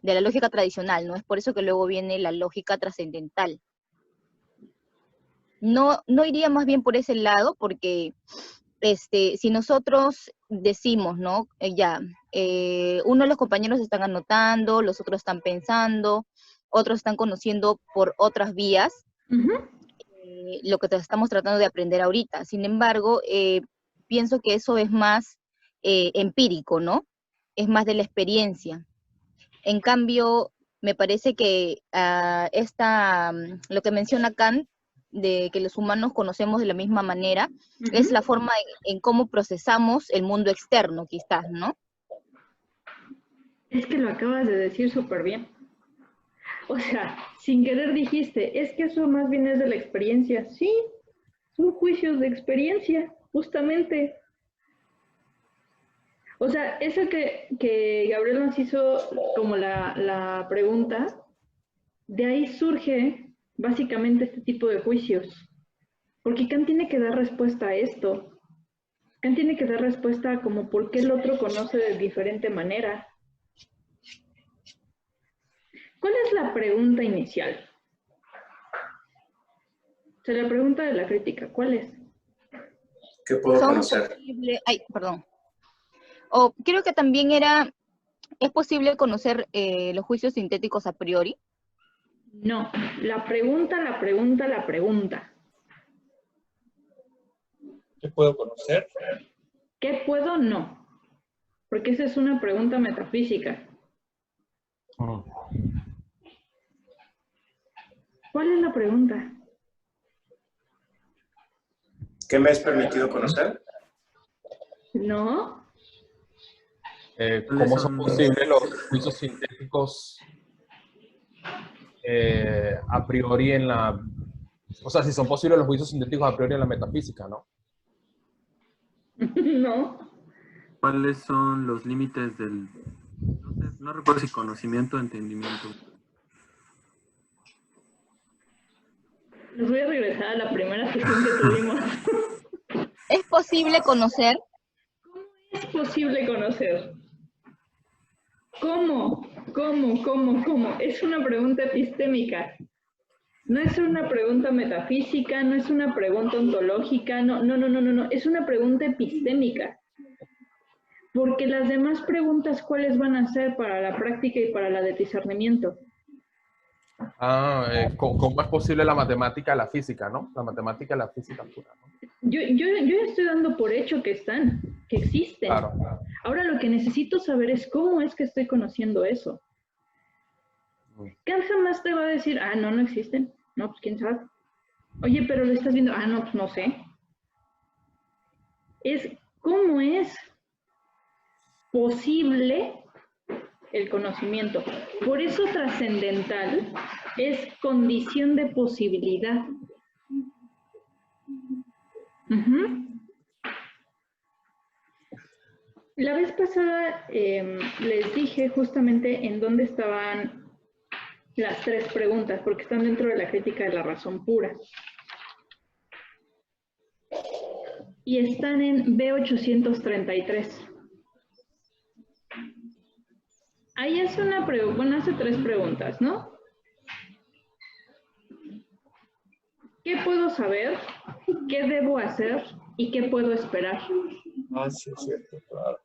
la lógica tradicional, ¿no? Es por eso que luego viene la lógica trascendental. No iría más bien por ese lado, porque si nosotros decimos, ¿no? Uno de los compañeros están anotando, los otros están pensando, otros están conociendo por otras vías, lo que estamos tratando de aprender ahorita. Sin embargo, pienso que eso es más empírico, ¿no? Es más de la experiencia. En cambio, me parece que lo que menciona Kant, de que los humanos conocemos de la misma manera, es la forma en cómo procesamos el mundo externo, quizás, ¿no? Es que lo acabas de decir súper bien. O sea, sin querer dijiste, es que eso más bien es de la experiencia. Sí, son juicios de experiencia, justamente. O sea, eso que Gabriel nos hizo como la pregunta, de ahí surge básicamente este tipo de juicios. Porque Kant tiene que dar respuesta a esto. Kant tiene que dar respuesta a como por qué el otro conoce de diferente manera. ¿Cuál es la pregunta inicial? O sea, la pregunta de la crítica, ¿cuál es? ¿Qué puedo conocer? Creo que también ¿es posible conocer los juicios sintéticos a priori? No, la pregunta. ¿Qué puedo conocer? ¿Qué puedo? No. Porque esa es una pregunta metafísica. ¿Cuál es la pregunta? ¿Qué me es permitido conocer? No. ¿Cómo son posibles los juicios sintéticos a priori en la... O sea, si son posibles los juicios sintéticos a priori en la metafísica, ¿no? No. ¿Cuáles son los límites del... No recuerdo si conocimiento o entendimiento? Les voy a regresar a la primera sesión que tuvimos. ¿Es posible conocer? ¿Cómo es posible conocer? ¿Cómo? Es una pregunta epistémica. No es una pregunta metafísica, no es una pregunta ontológica, no. Es una pregunta epistémica. Porque las demás preguntas, ¿cuáles van a ser para la práctica y para la de discernimiento? ¿Cómo es posible la matemática y la física, no? La matemática y la física pura, ¿no? Yo estoy dando por hecho que existen. Claro. Ahora lo que necesito saber es cómo es que estoy conociendo eso. Kant jamás te va a decir, no existen. No, pues quién sabe. Oye, pero lo estás viendo. No, pues no sé. Es cómo es posible el conocimiento. Por eso trascendental es condición de posibilidad. La vez pasada les dije justamente en dónde estaban las tres preguntas, porque están dentro de la crítica de la razón pura. Y están en B833. Ahí hace hace tres preguntas, ¿no? ¿Qué puedo saber? ¿Qué debo hacer? ¿Y qué puedo esperar? Sí, es cierto, claro.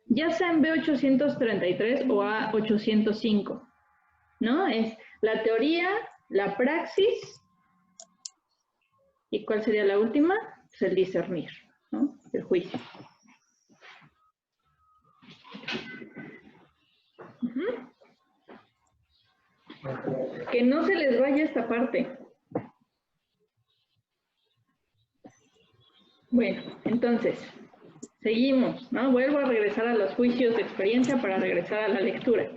Ya sea en B833 o A805, ¿no? Es la teoría, la praxis, ¿y cuál sería la última? Pues el discernir, ¿no? El juicio. Que no se les vaya esta parte. Bueno, entonces, seguimos, ¿no? Vuelvo a regresar a los juicios de experiencia para regresar a la lectura.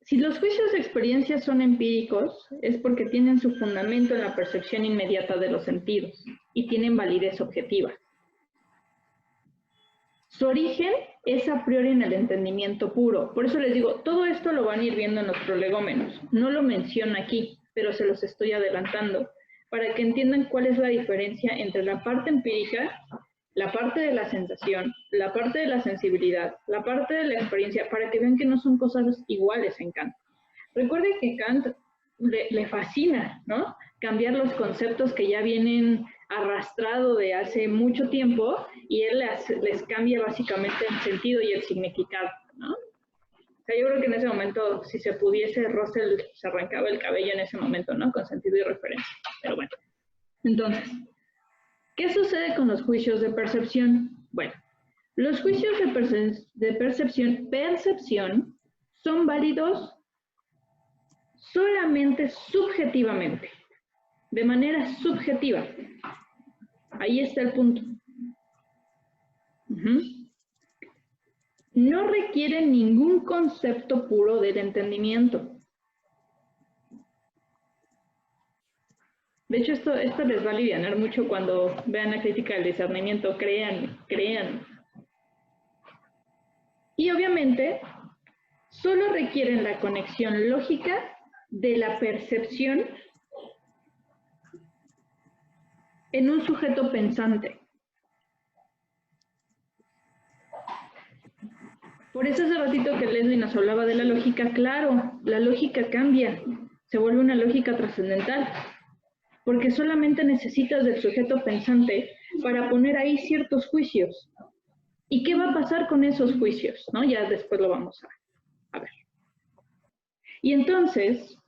Si los juicios de experiencia son empíricos, es porque tienen su fundamento en la percepción inmediata de los sentidos y tienen validez objetiva. Su origen es a priori en el entendimiento puro. Por eso les digo, todo esto lo van a ir viendo en los prolegómenos. No lo menciono aquí, pero se los estoy adelantando, para que entiendan cuál es la diferencia entre la parte empírica, la parte de la sensación, la parte de la sensibilidad, la parte de la experiencia, para que vean que no son cosas iguales en Kant. Recuerden que Kant le fascina, ¿no? Cambiar los conceptos que ya vienen arrastrado de hace mucho tiempo y él les cambia básicamente el sentido y el significado, ¿no? sea, yo creo que en ese momento, si se pudiese, Russell se arrancaba el cabello en ese momento, ¿no? Con sentido y referencia. Pero bueno. Entonces, ¿qué sucede con los juicios de percepción? Bueno, los juicios de percepción son válidos solamente subjetivamente, de manera subjetiva. Ahí está el punto. No requieren ningún concepto puro del entendimiento. De hecho, esto les va a alivianar mucho cuando vean la crítica del discernimiento. Crean. Y obviamente, solo requieren la conexión lógica de la percepción en un sujeto pensante. Por eso hace ratito que Leslie nos hablaba de la lógica, claro, la lógica cambia, se vuelve una lógica trascendental, porque solamente necesitas del sujeto pensante para poner ahí ciertos juicios. ¿Y qué va a pasar con esos juicios? ¿No? Ya después lo vamos a ver. Y entonces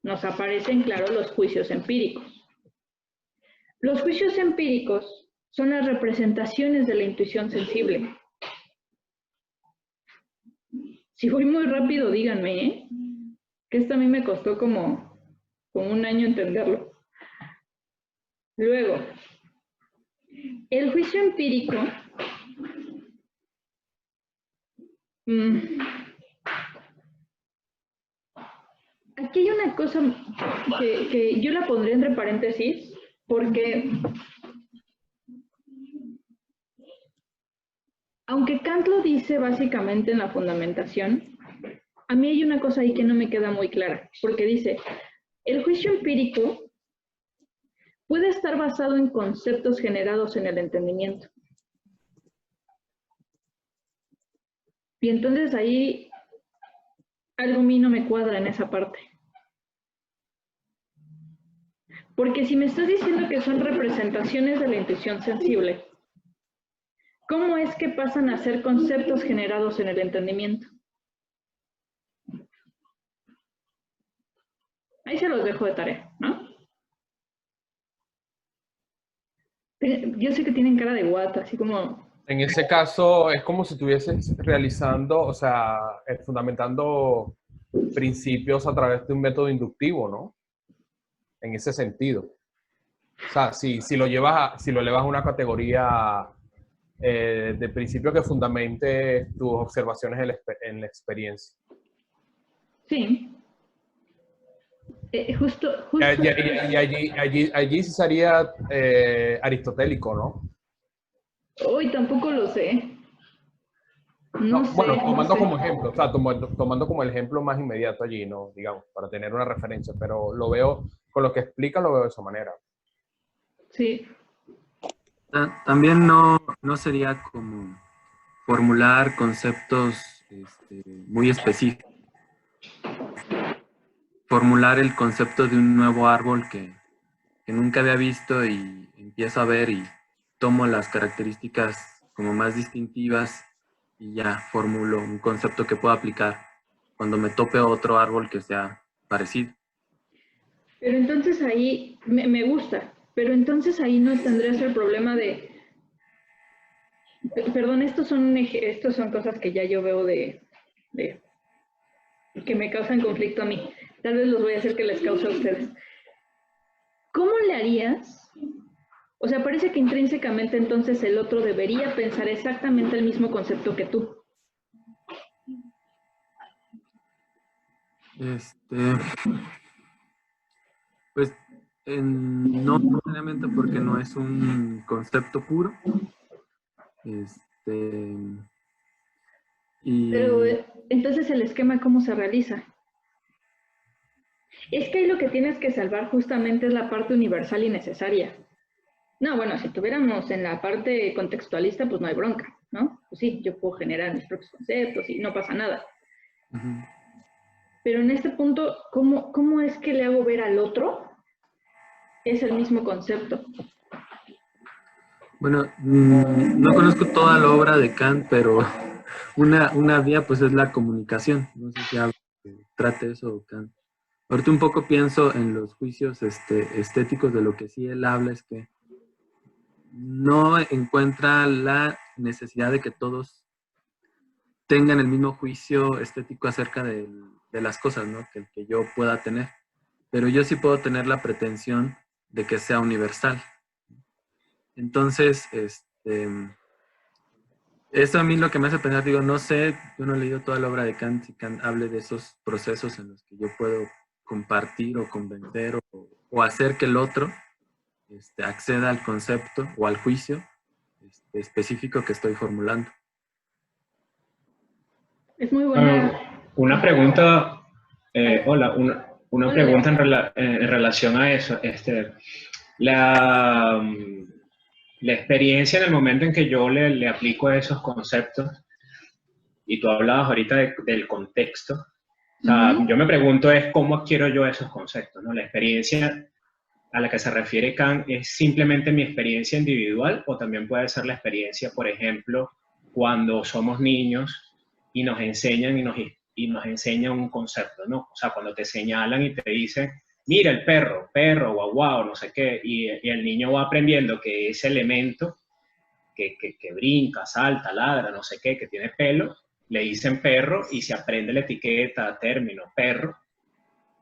nos aparecen, claro, los juicios empíricos. Los juicios empíricos son las representaciones de la intuición sensible. Si voy muy rápido, díganme, ¿eh? Que esto a mí me costó como un año entenderlo. Luego, el juicio empírico aquí hay una cosa que yo la pondré entre paréntesis, porque aunque Kant lo dice básicamente en la fundamentación, a mí hay una cosa ahí que no me queda muy clara, porque dice, el juicio empírico puede estar basado en conceptos generados en el entendimiento. Y entonces ahí algo a mí no me cuadra en esa parte. Porque si me estás diciendo que son representaciones de la intuición sensible, ¿cómo es que pasan a ser conceptos generados en el entendimiento? Ahí se los dejo de tarea, ¿no? Yo sé que tienen cara de guata, así como... En ese caso, es como si estuvieses realizando, o sea, fundamentando principios a través de un método inductivo, ¿no? En ese sentido. O sea, si lo elevas a una categoría de principio que fundamente tus observaciones en la experiencia. Sí. Justo. Y allí sí sería aristotélico, ¿no? Uy, tampoco lo sé. No sé. Bueno, tomando no sé. como ejemplo, o sea, tomando como el ejemplo más inmediato allí, ¿no? Digamos, para tener una referencia, pero lo veo, con lo que explica, lo veo de esa manera. Sí. También no sería como formular conceptos muy específicos. Formular el concepto de un nuevo árbol que nunca había visto y empiezo a ver y tomo las características como más distintivas y ya formulo un concepto que puedo aplicar cuando me tope otro árbol que sea parecido. Pero entonces ahí me gusta, pero entonces ahí no tendrías el problema de... Perdón, estos son cosas que ya yo veo que me causan conflicto a mí. Tal vez los voy a hacer que les cause a ustedes. ¿Cómo le harías? O sea, parece que intrínsecamente entonces el otro debería pensar exactamente el mismo concepto que tú. Pues no necesariamente porque no es un concepto puro. Pero entonces el esquema, ¿cómo se realiza? Es que ahí lo que tienes que salvar justamente es la parte universal y necesaria. No, bueno, si tuviéramos en la parte contextualista, pues no hay bronca, ¿no? Pues sí, yo puedo generar mis propios conceptos y no pasa nada. Pero en este punto, ¿cómo es que le hago ver al otro? Es el mismo concepto. Bueno, no conozco toda la obra de Kant, pero una vía, pues es la comunicación. No sé si trate eso, Kant. Ahorita un poco pienso en los juicios estéticos, de lo que sí él habla es que no encuentra la necesidad de que todos tengan el mismo juicio estético acerca de las cosas, ¿no? Que el que yo pueda tener. Pero yo sí puedo tener la pretensión de que sea universal. Entonces, eso a mí lo que me hace pensar, digo, no sé, yo no he leído toda la obra de Kant, si Kant hable de esos procesos en los que yo puedo compartir o convencer o hacer que el otro acceda al concepto o al juicio específico que estoy formulando. Es muy buena. Una pregunta, hola, una pregunta en relación a eso. La experiencia en el momento en que yo le aplico esos conceptos, y tú hablabas ahorita del contexto, o sea, yo me pregunto es cómo adquiero yo esos conceptos, ¿no? La experiencia a la que se refiere Kant es simplemente mi experiencia individual, o también puede ser la experiencia, por ejemplo, cuando somos niños y nos enseñan y nos enseñan un concepto, ¿no? O sea, cuando te señalan y te dicen, mira el perro, guau, guau, no sé qué, y el niño va aprendiendo que ese elemento que brinca, salta, ladra, no sé qué, que tiene pelo, le dicen perro y se aprende la etiqueta, término, perro,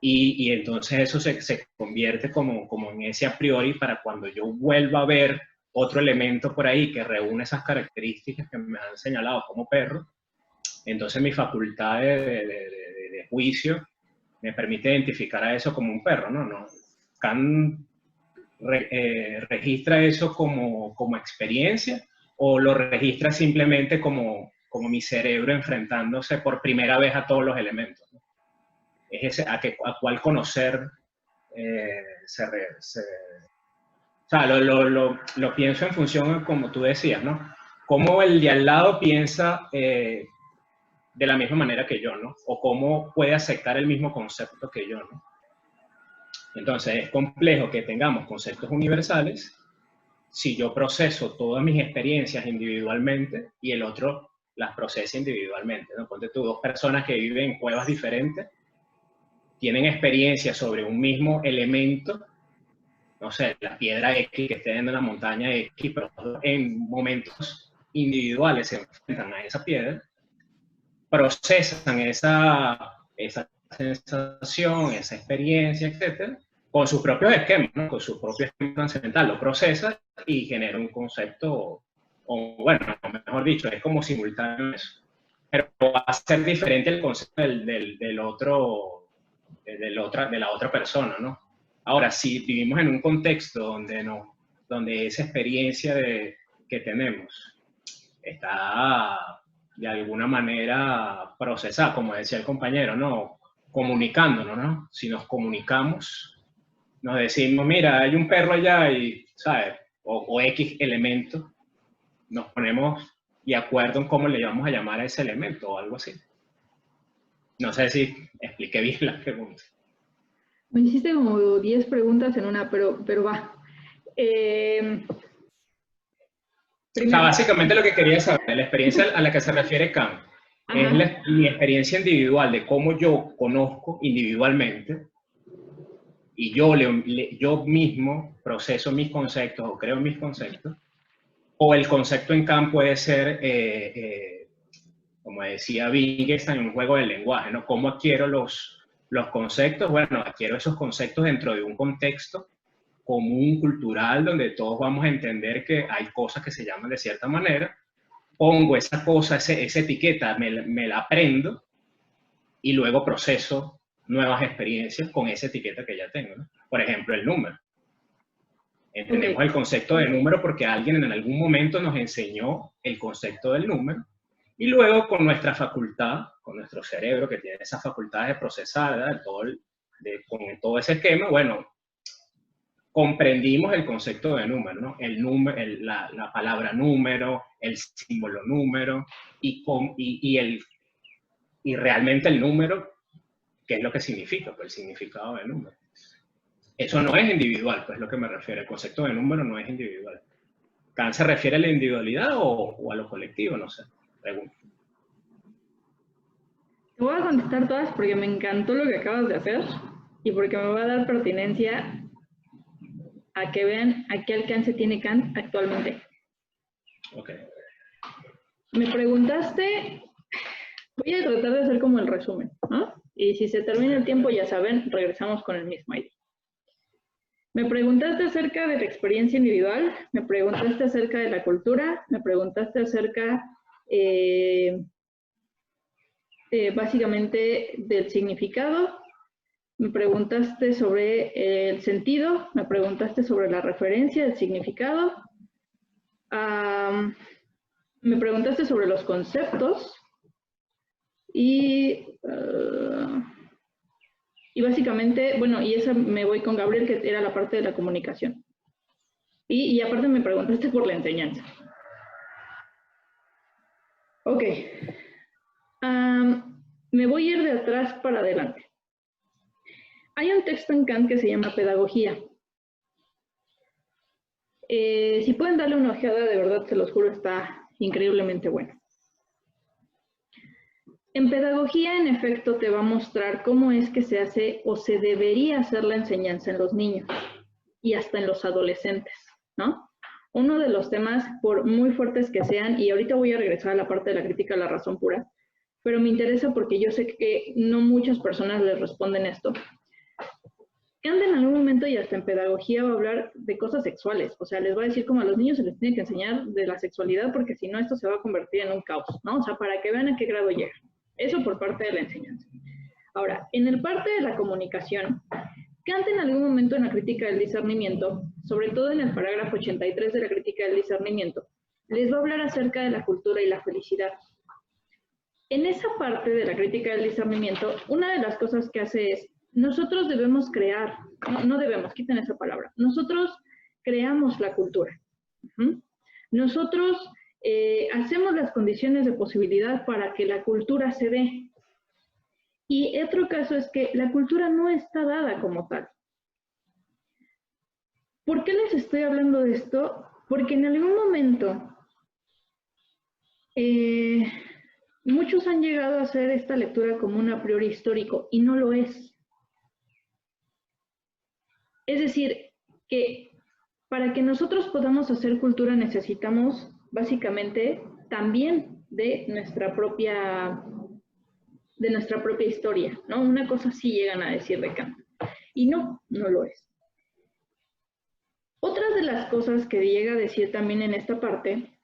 y entonces eso se convierte como en ese a priori para cuando yo vuelva a ver otro elemento por ahí que reúne esas características que me han señalado como perro, entonces mi facultad de juicio me permite identificar a eso como un perro, ¿no? Kant registra eso como experiencia, o lo registra simplemente como mi cerebro enfrentándose por primera vez a todos los elementos, ¿no? Es ese a cuál conocer o sea, lo pienso en función, como tú decías, ¿no? Cómo el de al lado piensa de la misma manera que yo, ¿no? O cómo puede aceptar el mismo concepto que yo, ¿no? Entonces, es complejo que tengamos conceptos universales si yo proceso todas mis experiencias individualmente y el otro las procesa individualmente, ¿no? Ponte tú, dos personas que viven en cuevas diferentes, tienen experiencias sobre un mismo elemento, no sé, la piedra X que esté en la montaña X, pero en momentos individuales se enfrentan a esa piedra, procesan esa sensación, esa experiencia, etcétera, con sus propios esquemas, ¿no? Con su propio esquema trascendental, lo procesa y genera un concepto, o bueno, mejor dicho, es como simultáneo eso. Pero va a ser diferente el concepto de la otra persona, ¿no? Ahora, si vivimos en un contexto donde esa experiencia que tenemos está de alguna manera procesada, como decía el compañero, ¿no? Comunicándonos, ¿no? Si nos comunicamos, nos decimos, mira, hay un perro allá y, ¿sabes? O X elemento, nos ponemos de acuerdo en cómo le vamos a llamar a ese elemento o algo así. No sé si expliqué bien la pregunta. Me hiciste como 10 preguntas en una, pero va. O sea, básicamente lo que quería saber, la experiencia a la que se refiere Kant, es mi experiencia individual de cómo yo conozco individualmente y yo mismo proceso mis conceptos o creo mis conceptos, o el concepto en Kant puede ser, como decía Wittgenstein, un juego del lenguaje, ¿no? ¿Cómo adquiero los conceptos? Bueno, adquiero esos conceptos dentro de un contexto común, cultural, donde todos vamos a entender que hay cosas que se llaman de cierta manera, pongo esa cosa, esa etiqueta, me la aprendo y luego proceso nuevas experiencias con esa etiqueta que ya tengo, ¿no? Por ejemplo, el número. Entendemos el concepto de número porque alguien en algún momento nos enseñó el concepto del número y luego con nuestra facultad, con nuestro cerebro que tiene esas facultades de procesar, ¿verdad? Con todo ese esquema, bueno, comprendimos el concepto de número, ¿no? La palabra número, el símbolo número y realmente el número, ¿qué es lo que significa? Pues el significado de número. Eso no es individual, pues es lo que me refiero. El concepto de número no es individual. ¿Kant se refiere a la individualidad o a lo colectivo? No sé, pregunto. Te voy a contestar todas porque me encantó lo que acabas de hacer y porque me va a dar pertinencia a que vean a qué alcance tiene Kant actualmente. Ok. Me preguntaste, voy a tratar de hacer como el resumen, ¿no? Y si se termina el tiempo, ya saben, regresamos con el mismo ID. Me preguntaste acerca de la experiencia individual, me preguntaste acerca de la cultura, me preguntaste acerca básicamente del significado, me preguntaste sobre el sentido, me preguntaste sobre la referencia, el significado, me preguntaste sobre los conceptos y básicamente, bueno, y esa me voy con Gabriel, que era la parte de la comunicación. Y aparte me preguntaste por la enseñanza. Ok. Me voy a ir de atrás para adelante. Hay un texto en Kant que se llama Pedagogía. Si pueden darle una ojeada, de verdad, se los juro, está increíblemente bueno. En Pedagogía, en efecto, te va a mostrar cómo es que se hace o se debería hacer la enseñanza en los niños y hasta en los adolescentes, ¿no? Uno de los temas, por muy fuertes que sean, y ahorita voy a regresar a la parte de la crítica a la razón pura, pero me interesa porque yo sé que no muchas personas les responden esto. Kant en algún momento y hasta en Pedagogía va a hablar de cosas sexuales, o sea, les va a decir como a los niños se les tiene que enseñar de la sexualidad porque si no esto se va a convertir en un caos, ¿no? O sea, para que vean a qué grado llega. Eso por parte de la enseñanza. Ahora, en el parte de la comunicación, Kant en algún momento en la crítica del discernimiento, sobre todo en el parágrafo 83 de la crítica del discernimiento, les va a hablar acerca de la cultura y la felicidad. En esa parte de la crítica del discernimiento, una de las cosas que hace es, nosotros debemos crear, no debemos, quiten esa palabra, nosotros creamos la cultura. Nosotros hacemos las condiciones de posibilidad para que la cultura se dé. Y otro caso es que la cultura no está dada como tal. ¿Por qué les estoy hablando de esto? Porque en algún momento muchos han llegado a hacer esta lectura como un a priori histórico y no lo es. Es decir, que para que nosotros podamos hacer cultura necesitamos básicamente también de nuestra propia historia, ¿no? Una cosa sí llegan a decir de Kant. Y no, no lo es. Otra de las cosas que llega a decir también en esta parte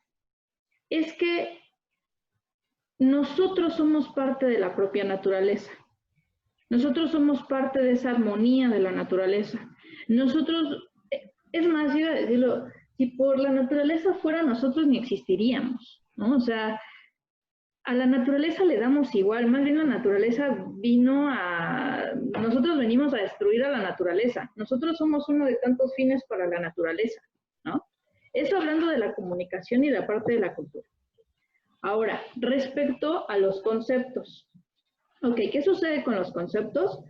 es que nosotros somos parte de la propia naturaleza. Nosotros somos parte de esa armonía de la naturaleza. Nosotros, es más, iba a decirlo, si por la naturaleza fuera nosotros ni existiríamos, ¿no? O sea, a la naturaleza le damos igual, más bien la naturaleza vino a... Nosotros venimos a destruir a la naturaleza. Nosotros somos uno de tantos fines para la naturaleza, ¿no? Eso hablando de la comunicación y la parte de la cultura. Ahora, respecto a los conceptos. Ok, ¿qué sucede con los conceptos?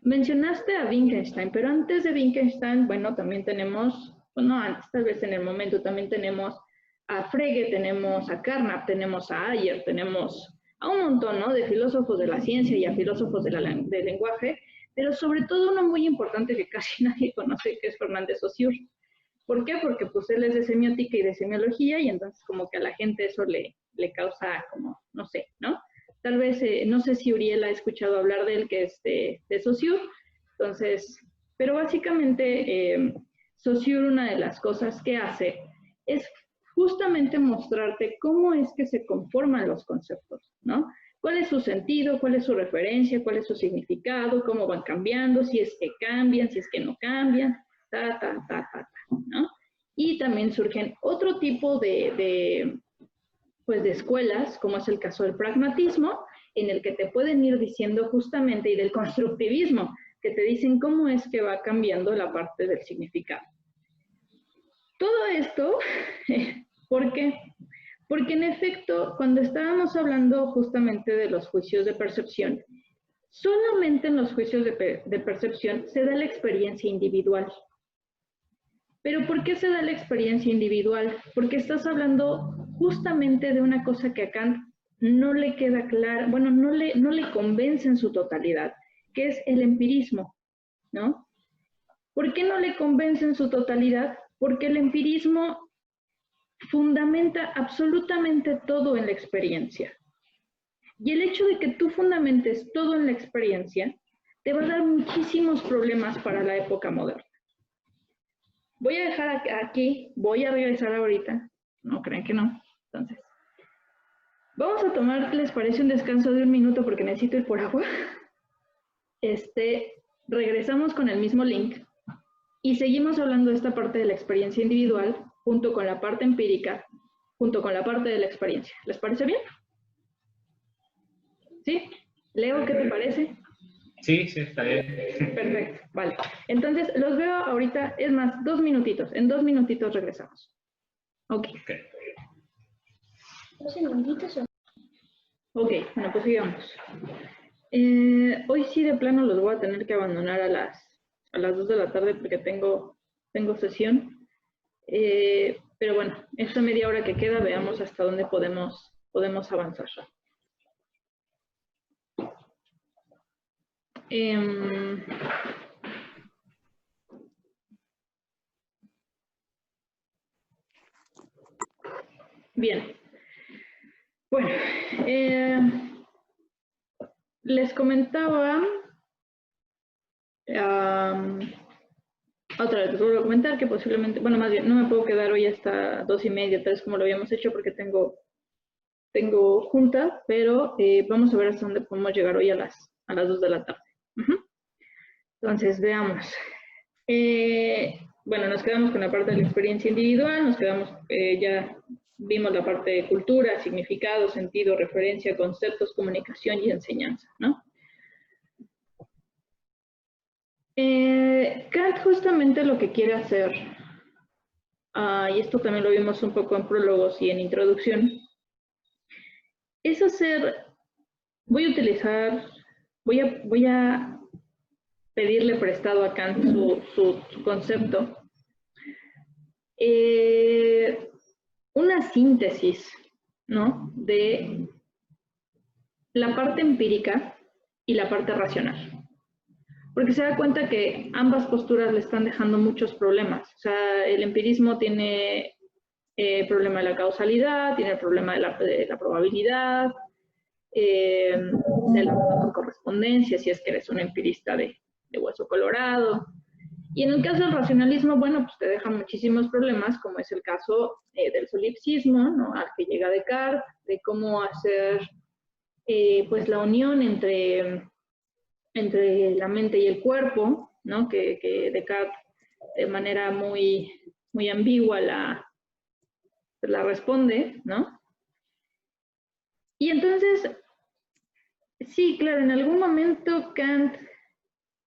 Mencionaste a Wittgenstein, pero antes de Wittgenstein, bueno, también tenemos, bueno, antes, tal vez en el momento, también tenemos a Frege, tenemos a Carnap, tenemos a Ayer, tenemos a un montón, ¿no?, de filósofos de la ciencia y a filósofos del lenguaje, pero sobre todo uno muy importante que casi nadie conoce, que es Fernández Saussure. ¿Por qué? Porque pues él es de semiótica y de semiología y entonces como que a la gente eso le causa como, no sé, ¿no? Tal vez, no sé si Uriel ha escuchado hablar de él, que es de Saussure, entonces, pero básicamente Saussure una de las cosas que hace es justamente mostrarte cómo es que se conforman los conceptos, ¿no? ¿Cuál es su sentido? ¿Cuál es su referencia? ¿Cuál es su significado? ¿Cómo van cambiando? Si es que cambian, si es que no cambian, ¿no? Y también surgen otro tipo de escuelas, como es el caso del pragmatismo, en el que te pueden ir diciendo justamente, y del constructivismo, que te dicen cómo es que va cambiando la parte del significado. Todo esto, ¿por qué? Porque en efecto, cuando estábamos hablando justamente de los juicios de percepción, solamente en los juicios de percepción se da la experiencia individual. ¿Pero por qué se da la experiencia individual? Porque estás hablando justamente de una cosa que a Kant no le queda clara, bueno, no le convence en su totalidad, que es el empirismo, ¿no? ¿Por qué no le convence en su totalidad? Porque el empirismo fundamenta absolutamente todo en la experiencia. Y el hecho de que tú fundamentes todo en la experiencia te va a dar muchísimos problemas para la época moderna. Voy a dejar aquí, voy a regresar ahorita, no crean que no, entonces. Vamos a tomar, ¿les parece un descanso de 1 minuto porque necesito ir por agua? Regresamos con el mismo link y seguimos hablando de esta parte de la experiencia individual junto con la parte empírica, junto con la parte de la experiencia. ¿Les parece bien? ¿Sí? Leo, ¿qué te parece? Sí, está bien. Perfecto, vale. Entonces, los veo ahorita, es más, 2 minutitos. En 2 minutitos regresamos. Ok. 12 minutitos. Ok, bueno, pues sigamos. Hoy sí de plano los voy a tener que abandonar a las 2 de la tarde porque tengo sesión. Pero bueno, esta media hora que queda, veamos hasta dónde podemos avanzar. Bien. Bueno, les comentaba, otra vez les vuelvo a comentar que posiblemente, bueno, más bien, no me puedo quedar hoy hasta 2:30, 3 como lo habíamos hecho porque tengo junta, pero vamos a ver hasta dónde podemos llegar hoy a las 2 de la tarde. Entonces, veamos. Bueno, nos quedamos con la parte de la experiencia individual, nos quedamos, ya vimos la parte de cultura, significado, sentido, referencia, conceptos, comunicación y enseñanza, ¿no? Kant justamente lo que quiere hacer, y esto también lo vimos un poco en prólogos y en introducción, es hacer, voy a pedirle prestado a Kant su concepto, una síntesis, ¿no?, de la parte empírica y la parte racional. Porque se da cuenta que ambas posturas le están dejando muchos problemas. O sea, el empirismo tiene problema de la causalidad, tiene el problema de la probabilidad, de la correspondencia, si es que eres un empirista de hueso colorado. Y en el caso del racionalismo, bueno, pues te deja muchísimos problemas, como es el caso del solipsismo, ¿no?, al que llega Descartes, de cómo hacer pues la unión entre la mente y el cuerpo, ¿no?, que Descartes de manera muy ambigua la responde, ¿no? Y entonces, sí, claro, en algún momento Kant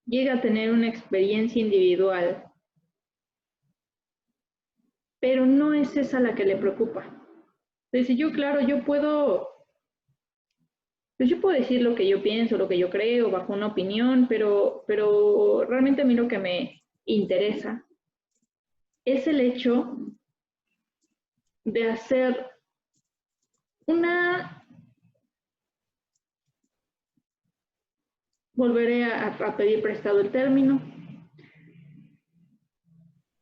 llega a tener una experiencia individual, pero no es esa la que le preocupa. Entonces, yo puedo decir lo que yo pienso, lo que yo creo, bajo una opinión, pero realmente a mí lo que me interesa es el hecho de hacer volveré a pedir prestado el término,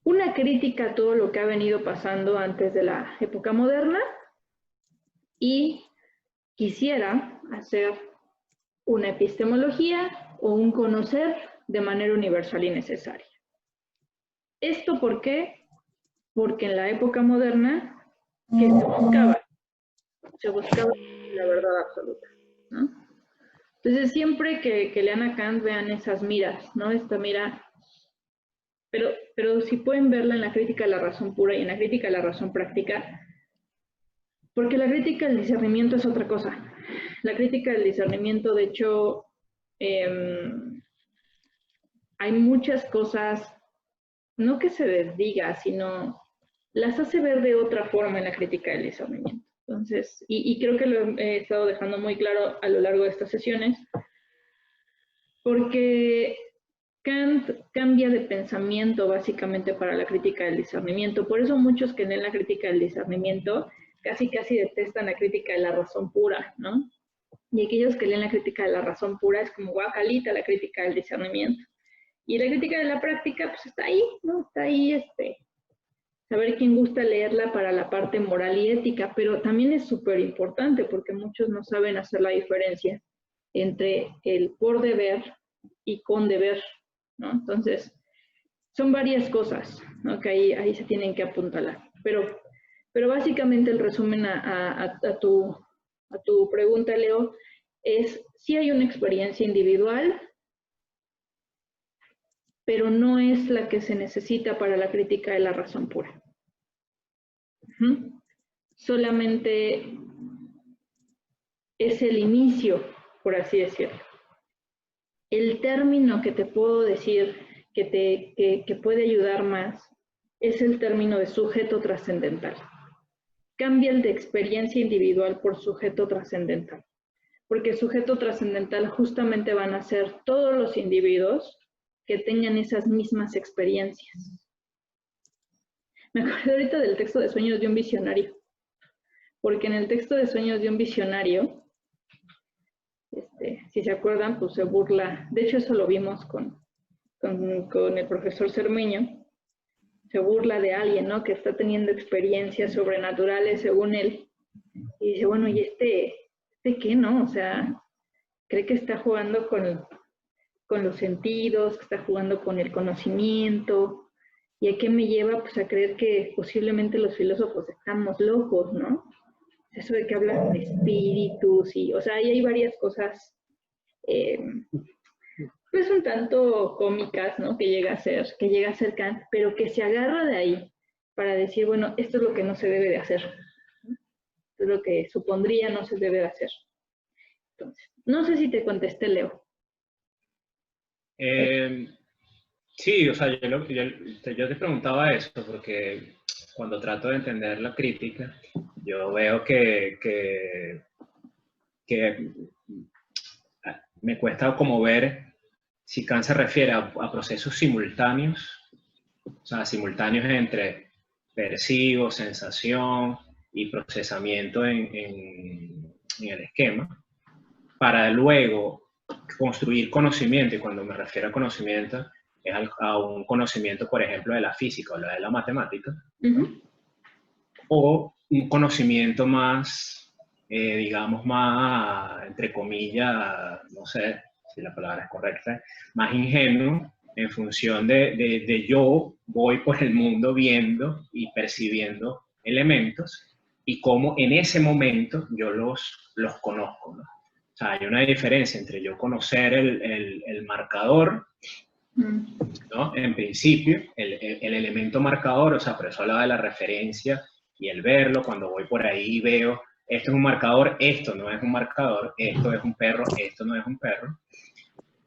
una crítica a todo lo que ha venido pasando antes de la época moderna, y quisiera hacer una epistemología o un conocer de manera universal y necesaria. ¿Esto por qué? Porque en la época moderna, ¿qué se buscaba? Se buscaba la verdad absoluta, ¿no? Entonces, siempre que lean a Kant, vean esas miras, ¿no? Esta mira, pero si pueden verla en la crítica de la razón pura y en la crítica de la razón práctica, porque la crítica del discernimiento es otra cosa. La crítica del discernimiento, de hecho, hay muchas cosas, no que se desdiga, sino las hace ver de otra forma en la crítica del discernimiento. Entonces, y creo que lo he estado dejando muy claro a lo largo de estas sesiones, porque Kant cambia de pensamiento básicamente para la crítica del discernimiento. Por eso muchos que leen la crítica del discernimiento casi detestan la crítica de la razón pura, ¿no? Y aquellos que leen la crítica de la razón pura es como guacalita la crítica del discernimiento. Y la crítica de la práctica, pues está ahí, ¿no? Está ahí, saber quién gusta leerla para la parte moral y ética, pero también es súper importante porque muchos no saben hacer la diferencia entre el por deber y con deber, ¿no? Entonces, son varias cosas, ¿no? Que ahí se tienen que apuntalar. Pero básicamente el resumen a tu pregunta, Leo, es sí hay una experiencia individual, pero no es la que se necesita para la crítica de la razón pura. Solamente es el inicio, por así decirlo. El término que te puedo decir que puede ayudar más es el término de sujeto trascendental. Cambia el de experiencia individual por sujeto trascendental. Porque sujeto trascendental justamente van a ser todos los individuos que tengan esas mismas experiencias. Me acuerdo ahorita del texto de Sueños de un Visionario, porque en el texto de Sueños de un Visionario, si se acuerdan, pues se burla, de hecho eso lo vimos con el profesor Cermeño, se burla de alguien, ¿no? Que está teniendo experiencias sobrenaturales según él, y dice, bueno, ¿y este qué, no? O sea, cree que está jugando con los sentidos, que está jugando con el conocimiento. ¿Y a qué me lleva? Pues a creer que posiblemente los filósofos estamos locos, ¿no? Eso de que hablan de espíritus y, o sea, ahí hay varias cosas, pues un tanto cómicas, ¿no? Que llega a ser Kant, pero que se agarra de ahí para decir, bueno, esto es lo que no se debe de hacer. Esto es lo que supondría no se debe de hacer. Entonces, no sé si te contesté, Leo. Sí, o sea, yo te preguntaba eso porque cuando trato de entender la crítica, yo veo que me cuesta como ver si Kant se refiere a procesos simultáneos, o sea, simultáneos entre percibo, sensación y procesamiento en el esquema, para luego construir conocimiento, y cuando me refiero a conocimiento, es a un conocimiento, por ejemplo, de la física o de la matemática, ¿no? O un conocimiento más, digamos, más, entre comillas, no sé si la palabra es correcta, más ingenuo, en función de yo voy por el mundo viendo y percibiendo elementos, y cómo en ese momento yo los conozco, ¿no? O sea, hay una diferencia entre yo conocer el marcador, ¿no? En principio, el elemento marcador, o sea, por eso hablaba de la referencia y el verlo, cuando voy por ahí y veo, esto es un marcador, esto no es un marcador, esto es un perro, esto no es un perro.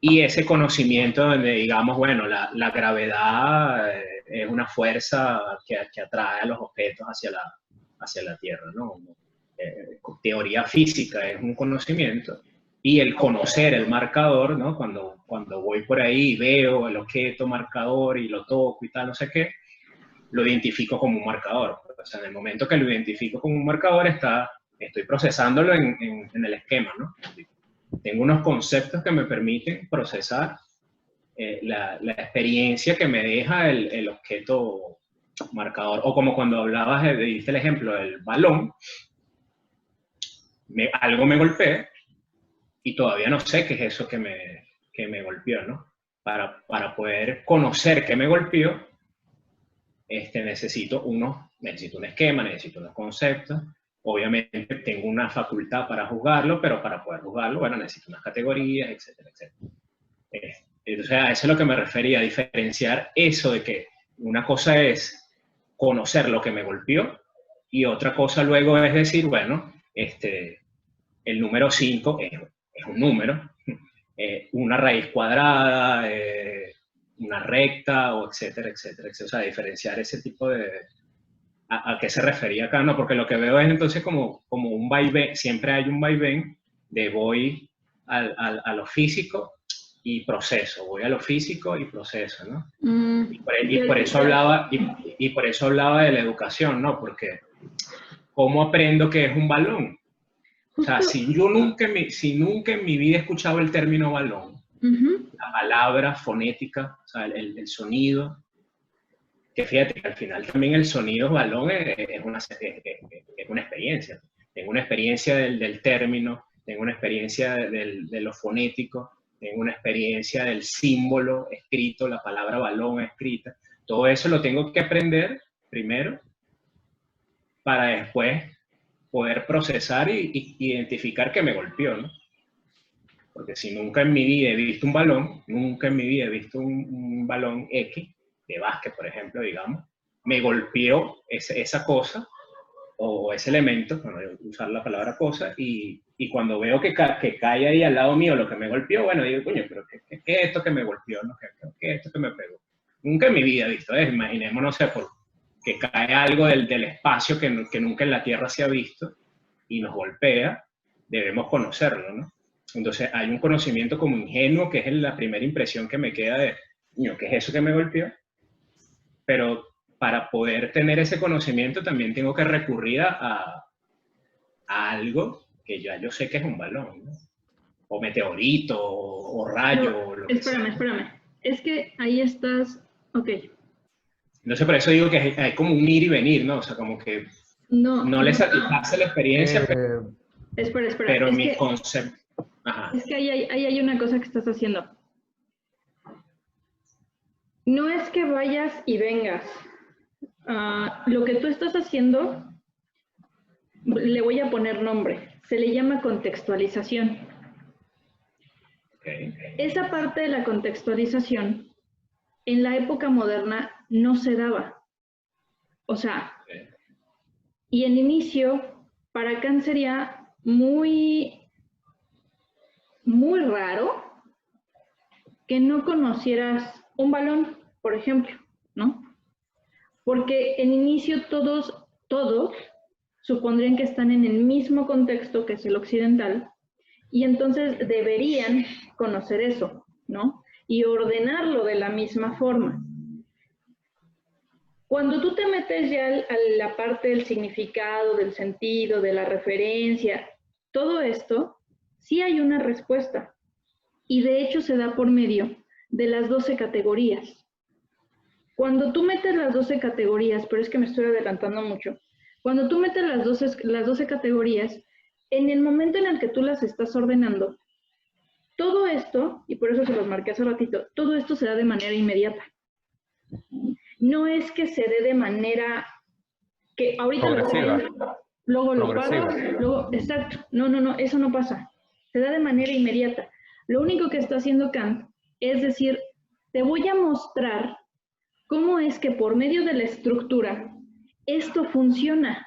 Y ese conocimiento donde digamos, bueno, la gravedad es una fuerza que atrae a los objetos hacia la Tierra, ¿no? Teoría física es un conocimiento, y el conocer el marcador, ¿no? Cuando voy por ahí y veo el objeto marcador y lo toco y tal, no sé qué, lo identifico como un marcador. O sea, en el momento que lo identifico como un marcador, estoy procesándolo en el esquema, ¿no? Tengo unos conceptos que me permiten procesar la experiencia que me deja el objeto marcador. O como cuando hablabas, diste el ejemplo del balón, algo me golpea y todavía no sé qué es eso que me golpeó, ¿no? Para poder conocer qué me golpeó, necesito un esquema, necesito unos conceptos. Obviamente tengo una facultad para juzgarlo, pero para poder juzgarlo, bueno, necesito unas categorías, etcétera, etcétera. Entonces, a eso es lo que me refería, a diferenciar eso de que una cosa es conocer lo que me golpeó y otra cosa luego es decir, bueno, el número 5 es un número, una raíz cuadrada, una recta, o etcétera, etcétera, etcétera. O sea, diferenciar ese tipo de... ¿A qué se refería acá? No, porque lo que veo es entonces como un vaivén, siempre hay un vaivén de voy a lo físico y proceso, voy a lo físico y proceso, ¿no? Y por eso hablaba de la educación, ¿no? Porque ¿cómo aprendo que es un balón? O sea, si nunca en mi vida he escuchado el término balón, la palabra fonética, o sea, el sonido, que fíjate que al final también el sonido balón es una experiencia. Tengo una experiencia del término, tengo una experiencia de lo fonético, tengo una experiencia del símbolo escrito, la palabra balón escrita. Todo eso lo tengo que aprender primero para después poder procesar y identificar que me golpeó, ¿no? Porque si nunca en mi vida he visto un balón, nunca en mi vida he visto un balón X, de básquet, por ejemplo, digamos, me golpeó esa cosa o ese elemento, para no usar la palabra cosa, y cuando veo que cae ahí al lado mío lo que me golpeó, bueno, digo, coño, pero ¿qué es esto que me golpeó? ¿No? ¿Qué es esto que me pegó? Nunca en mi vida he visto, imaginemos, no sé, que cae algo del espacio que nunca en la Tierra se ha visto y nos golpea, debemos conocerlo, ¿no? Entonces hay un conocimiento como ingenuo que es la primera impresión que me queda de, ¿qué es eso que me golpeó? Pero para poder tener ese conocimiento también tengo que recurrir a algo que ya yo sé que es un balón, ¿no? O meteorito, o rayo, no, o lo que sea. Espérame. Es que ahí estás, ok. Entonces por eso digo que hay como un ir y venir, ¿no? O sea, como que no le satisface la experiencia, Espera. pero mi concepto... Ajá. Es que ahí hay una cosa que estás haciendo. No es que vayas y vengas. Lo que tú estás haciendo, le voy a poner nombre, se le llama contextualización. Okay. Esa parte de la contextualización, en la época moderna no se daba. O sea, y en inicio, para Kant sería muy raro que no conocieras un balón, por ejemplo, ¿no? Porque en inicio todos supondrían que están en el mismo contexto que es el occidental y entonces deberían conocer eso, ¿no? Y ordenarlo de la misma forma. Cuando tú te metes ya a la parte del significado, del sentido, de la referencia, todo esto, sí hay una respuesta. Y de hecho se da por medio de las 12 categorías. Cuando tú metes las 12 categorías, pero es que me estoy adelantando mucho, cuando tú metes las 12 categorías, en el momento en el que tú las estás ordenando, todo esto, y por eso se los marqué hace ratito, todo esto se da de manera inmediata. No es que se dé de manera que ahorita luego lo paro, luego, exacto, no, eso no pasa. Se da de manera inmediata. Lo único que está haciendo Kant es decir, te voy a mostrar cómo es que por medio de la estructura esto funciona,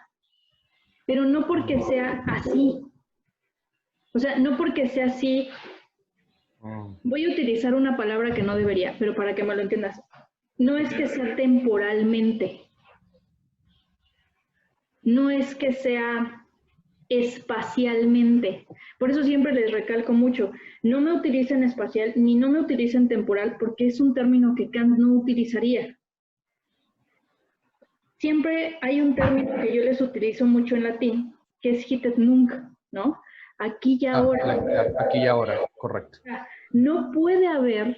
pero no porque sea así. O sea, no porque sea así. Voy a utilizar una palabra que no debería, pero para que me lo entiendas. No es que sea temporalmente. No es que sea espacialmente. Por eso siempre les recalco mucho, no me utilicen espacial ni no me utilicen temporal porque es un término que Kant no utilizaría. Siempre hay un término que yo les utilizo mucho en latín, que es hic et nunc, ¿no? Aquí y ahora. Aquí y ahora, correcto. No puede haber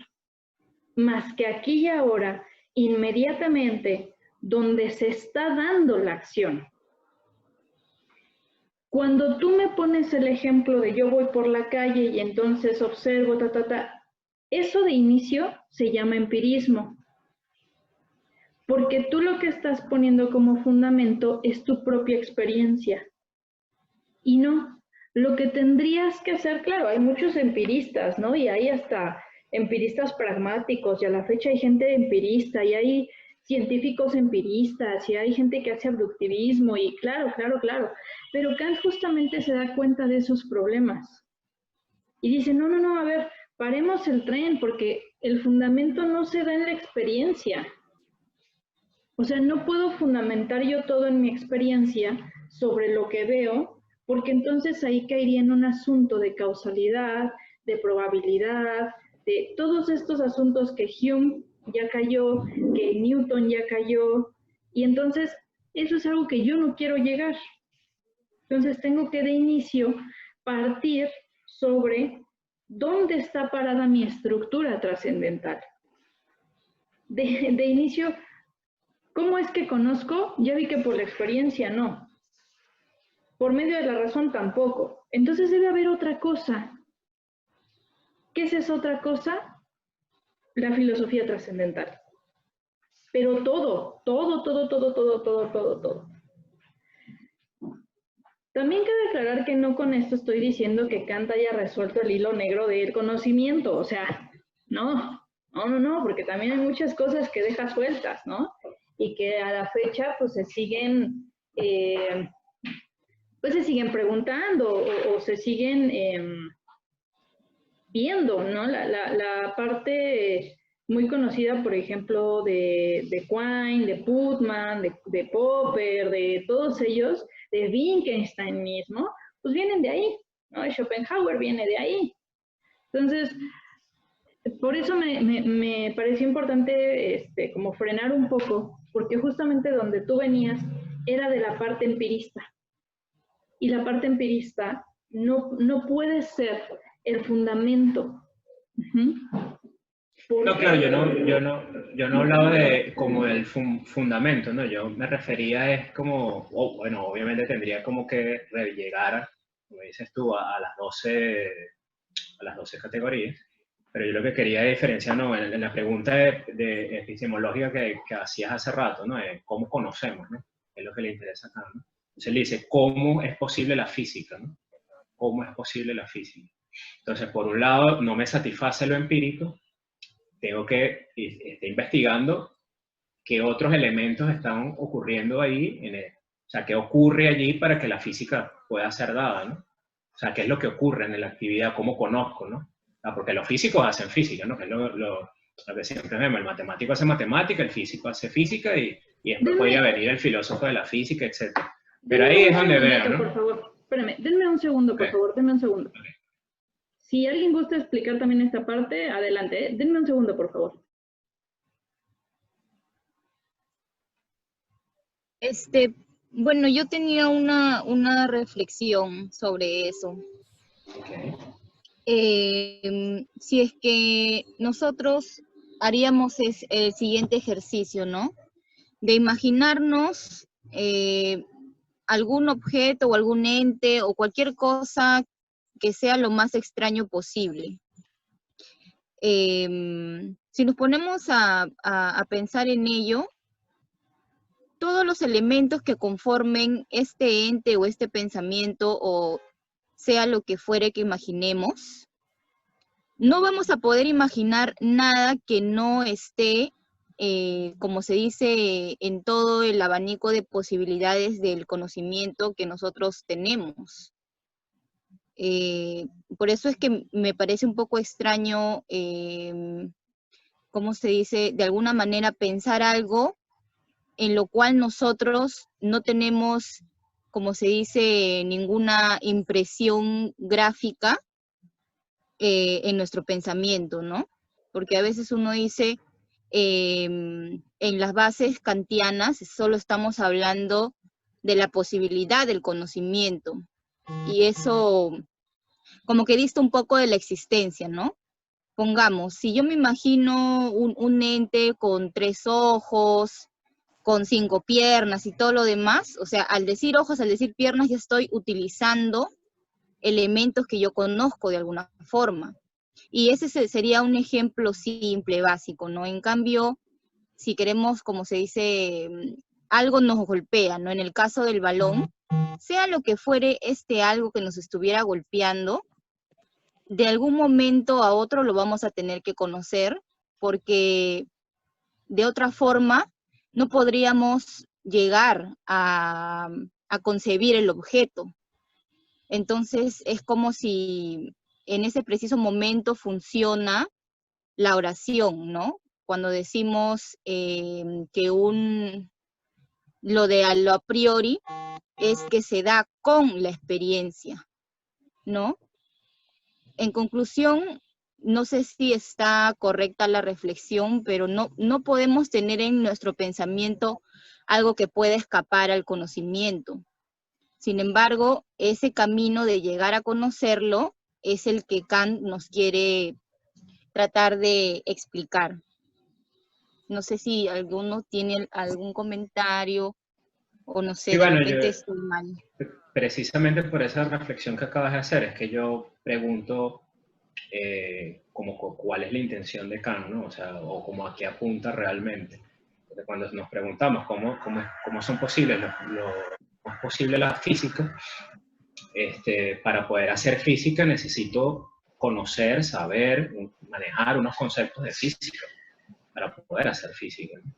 más que aquí y ahora, inmediatamente, donde se está dando la acción. Cuando tú me pones el ejemplo de yo voy por la calle y entonces observo, eso de inicio se llama empirismo. Porque tú lo que estás poniendo como fundamento es tu propia experiencia. Y no, lo que tendrías que hacer, claro, hay muchos empiristas, ¿no? Y hay hasta empiristas pragmáticos, y a la fecha hay gente empirista, y hay científicos empiristas, y hay gente que hace abductivismo, y claro. Pero Kant justamente se da cuenta de esos problemas. Y dice, no, a ver, paremos el tren, porque el fundamento no se da en la experiencia. O sea, no puedo fundamentar yo todo en mi experiencia sobre lo que veo, porque entonces ahí caería en un asunto de causalidad, de probabilidad, de todos estos asuntos que Hume ya cayó, que Newton ya cayó, y entonces eso es algo que yo no quiero llegar. Entonces tengo que de inicio partir sobre dónde está parada mi estructura trascendental. De inicio, ¿cómo es que conozco? Ya vi que por la experiencia no. Por medio de la razón tampoco. Entonces debe haber otra cosa. ¿Qué es esa otra cosa? La filosofía trascendental. Pero todo. También cabe aclarar que no con esto estoy diciendo que Kant haya resuelto el hilo negro del conocimiento. O sea, no, porque también hay muchas cosas que deja sueltas, ¿no? Y que a la fecha pues se siguen preguntando o se siguen viendo, ¿no? La parte muy conocida, por ejemplo, de Quine, de Putman, de Popper, de todos ellos, de Wittgenstein mismo, pues vienen de ahí, ¿no? Schopenhauer viene de ahí. Entonces, por eso me pareció importante como frenar un poco, porque justamente donde tú venías era de la parte empirista. Y la parte empirista no puede ser el fundamento. No, claro, yo no hablaba de como del fundamento, ¿no? Yo me refería es como, bueno, obviamente tendría como que llegar, como dices tú, a las 12 categorías, pero yo lo que quería diferenciar, ¿no? En la pregunta de epistemológica que hacías hace rato, ¿no? ¿Cómo conocemos, no? Es lo que le interesa acá, ¿no? Entonces él dice, ¿cómo es posible la física, no? ¿Cómo es posible la física? Entonces, por un lado, no me satisface lo empírico, tengo que estar investigando qué otros elementos están ocurriendo ahí, o sea, qué ocurre allí para que la física pueda ser dada, ¿no? O sea, qué es lo que ocurre en la actividad, cómo conozco, ¿no? Porque los físicos hacen física, ¿no? Que es lo que siempre vemos, el matemático hace matemática, el físico hace física y después podría venir el filósofo de la física, etc. Pero ahí es donde veo, ¿no? Por favor, espérame, denme un segundo, por favor, denme un segundo. Okay. Si alguien gusta explicar también esta parte, adelante, ¿eh? Denme un segundo, por favor. Bueno, yo tenía una reflexión sobre eso. Okay. Si es que nosotros haríamos el siguiente ejercicio, ¿no? De imaginarnos algún objeto o algún ente o cualquier cosa que sea lo más extraño posible. Si nos ponemos a pensar en ello, todos los elementos que conformen este ente o este pensamiento o sea lo que fuere que imaginemos, no vamos a poder imaginar nada que no esté, como se dice, en todo el abanico de posibilidades del conocimiento que nosotros tenemos. Por eso es que me parece un poco extraño, ¿cómo se dice? De alguna manera pensar algo en lo cual nosotros no tenemos, como se dice, ninguna impresión gráfica en nuestro pensamiento, ¿no? Porque a veces uno dice, en las bases kantianas solo estamos hablando de la posibilidad del conocimiento, y eso como que dista un poco de la existencia, ¿no? Pongamos, si yo me imagino un ente con 3 ojos, con 5 piernas y todo lo demás, o sea, al decir ojos, al decir piernas, ya estoy utilizando elementos que yo conozco de alguna forma. Y ese sería un ejemplo simple, básico, ¿no? En cambio, si queremos, como se dice, algo nos golpea, ¿no? En el caso del balón, sea lo que fuere algo que nos estuviera golpeando, de algún momento a otro lo vamos a tener que conocer, porque de otra forma no podríamos llegar a concebir el objeto. Entonces es como si en ese preciso momento funciona la oración, ¿no? Cuando decimos que lo a priori es que se da con la experiencia, ¿no? En conclusión, no sé si está correcta la reflexión, pero no podemos tener en nuestro pensamiento algo que pueda escapar al conocimiento, Sin embargo, ese camino de llegar a conocerlo es el que Kant nos quiere tratar de explicar. No sé si alguno tiene algún comentario o no sé, Sí, bueno, de repente estoy mal. Precisamente por esa reflexión que acabas de hacer, es que yo pregunto como cuál es la intención de Kant, ¿no? O sea, o como a qué apunta realmente. Porque cuando nos preguntamos cómo son posibles cómo es posible la física, para poder hacer física necesito conocer, saber, manejar unos conceptos de física para poder hacer física, ¿no?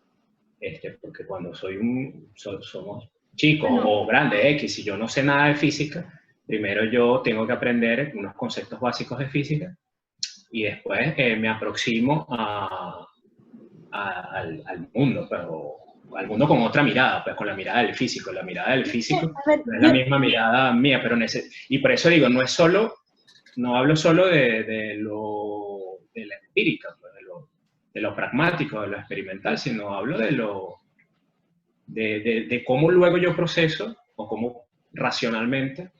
Porque cuando somos chicos o grandes X, y yo no sé nada de física, primero yo tengo que aprender unos conceptos básicos de física y después me aproximo al mundo, pero al mundo con otra mirada, pues con la mirada del físico. La mirada del físico no es la misma mirada mía, pero y por eso digo, no hablo solo de la empírica, pues, de lo pragmático, de lo experimental, sino hablo de cómo luego yo proceso, o cómo racionalmente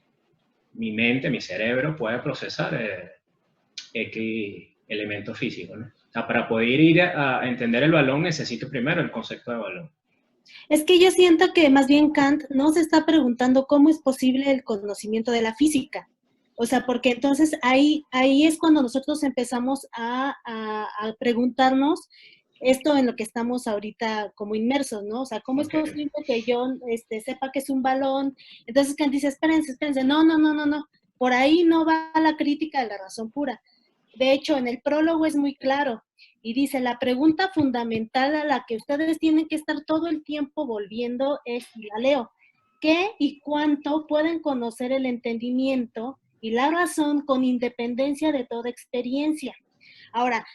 mi mente, mi cerebro puede procesar X elemento físico, ¿no? O sea, para poder ir a entender el balón necesito primero el concepto de balón. Es que yo siento que más bien Kant no se está preguntando cómo es posible el conocimiento de la física. O sea, porque entonces ahí es cuando nosotros empezamos a preguntarnos esto en lo que estamos ahorita como inmersos, ¿no? O sea, ¿cómo es posible que yo sepa que es un balón? Entonces Kant dice, espérense, no. Por ahí no va la crítica de la razón pura. De hecho, en el prólogo es muy claro. Y dice, la pregunta fundamental a la que ustedes tienen que estar todo el tiempo volviendo es, y la leo, ¿qué y cuánto pueden conocer el entendimiento y la razón con independencia de toda experiencia? Ahora,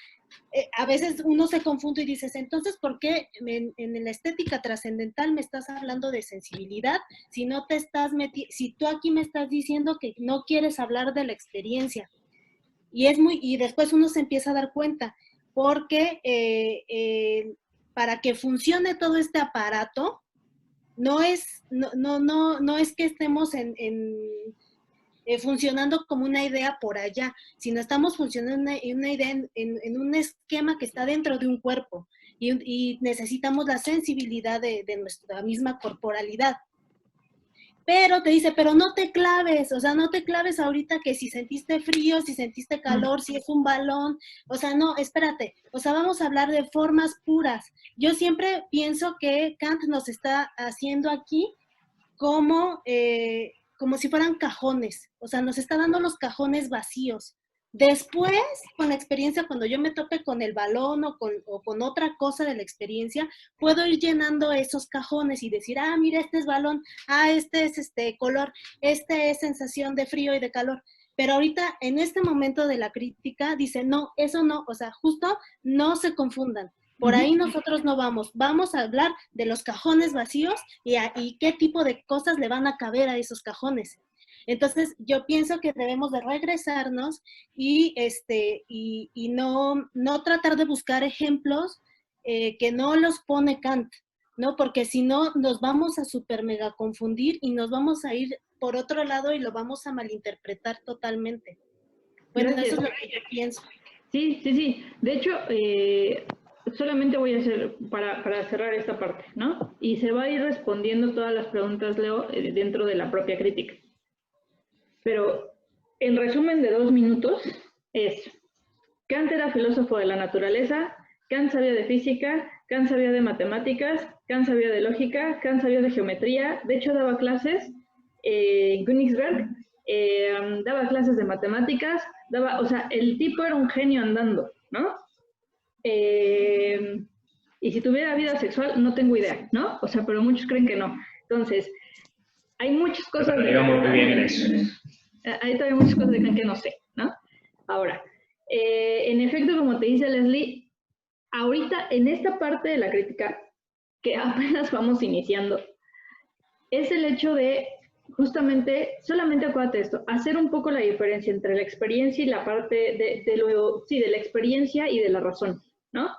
a veces uno se confunde y dices, entonces, ¿por qué en la estética trascendental me estás hablando de sensibilidad si no te estás si tú aquí me estás diciendo que no quieres hablar de la experiencia? Y después uno se empieza a dar cuenta, porque para que funcione todo este aparato, no es que estemos funcionando como una idea por allá, sino estamos funcionando en una idea, en un esquema que está dentro de un cuerpo, y necesitamos la sensibilidad de nuestra misma corporalidad. Pero te dice, pero no te claves, o sea, no te claves ahorita que si sentiste frío, si sentiste calor, si es un balón, o sea, no, espérate, o sea, vamos a hablar de formas puras. Yo siempre pienso que Kant nos está haciendo aquí como si fueran cajones, o sea, nos está dando los cajones vacíos. Después, con la experiencia, cuando yo me tope con el balón o con otra cosa de la experiencia, puedo ir llenando esos cajones y decir, ah, mira, este es balón, ah, este es color, este es sensación de frío y de calor. Pero ahorita, en este momento de la crítica, dice, no, eso no, o sea, justo no se confundan. Por ahí nosotros no vamos a hablar de los cajones vacíos y qué tipo de cosas le van a caber a esos cajones. Entonces, yo pienso que debemos de regresarnos y no tratar de buscar ejemplos que no los pone Kant, ¿no? Porque si no, nos vamos a super mega confundir y nos vamos a ir por otro lado y lo vamos a malinterpretar totalmente. Bueno, Gracias. eso es lo que yo pienso. Sí. De hecho, solamente voy a hacer para cerrar esta parte, ¿no? Y se va a ir respondiendo todas las preguntas, Leo, dentro de la propia crítica. Pero en resumen de 2 minutos es, Kant era filósofo de la naturaleza, Kant sabía de física, Kant sabía de matemáticas, Kant sabía de lógica, Kant sabía de geometría, de hecho daba clases en Königsberg, daba clases de matemáticas, o sea, el tipo era un genio andando, ¿no? Y si tuviera vida sexual, no tengo idea, ¿no? O sea, pero muchos creen que no. Entonces, hay muchas cosas muy bien en eso. Hay todavía muchas cosas de que no sé, ¿no? Ahora, en efecto, como te dice Leslie, ahorita en esta parte de la crítica, que apenas vamos iniciando, es el hecho de, justamente, solamente acuérdate esto, hacer un poco la diferencia entre la experiencia y la parte de la experiencia y de la razón, ¿no?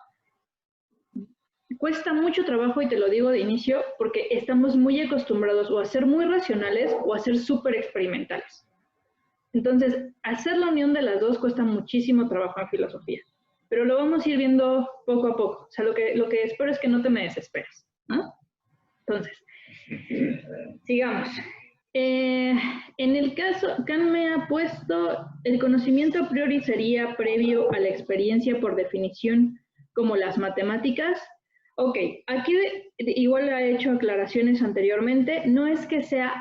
cuesta mucho trabajo, y te lo digo de inicio, porque estamos muy acostumbrados o a ser muy racionales o a ser súper experimentales. Entonces, hacer la unión de las dos cuesta muchísimo trabajo en filosofía, pero lo vamos a ir viendo poco a poco. O sea, lo que espero es que no te me desesperes, ¿no? Entonces, sigamos. En el caso, Kant me ha puesto, el conocimiento a priori sería previo a la experiencia por definición, como las matemáticas. Ok, aquí igual ha hecho aclaraciones anteriormente, no es que sea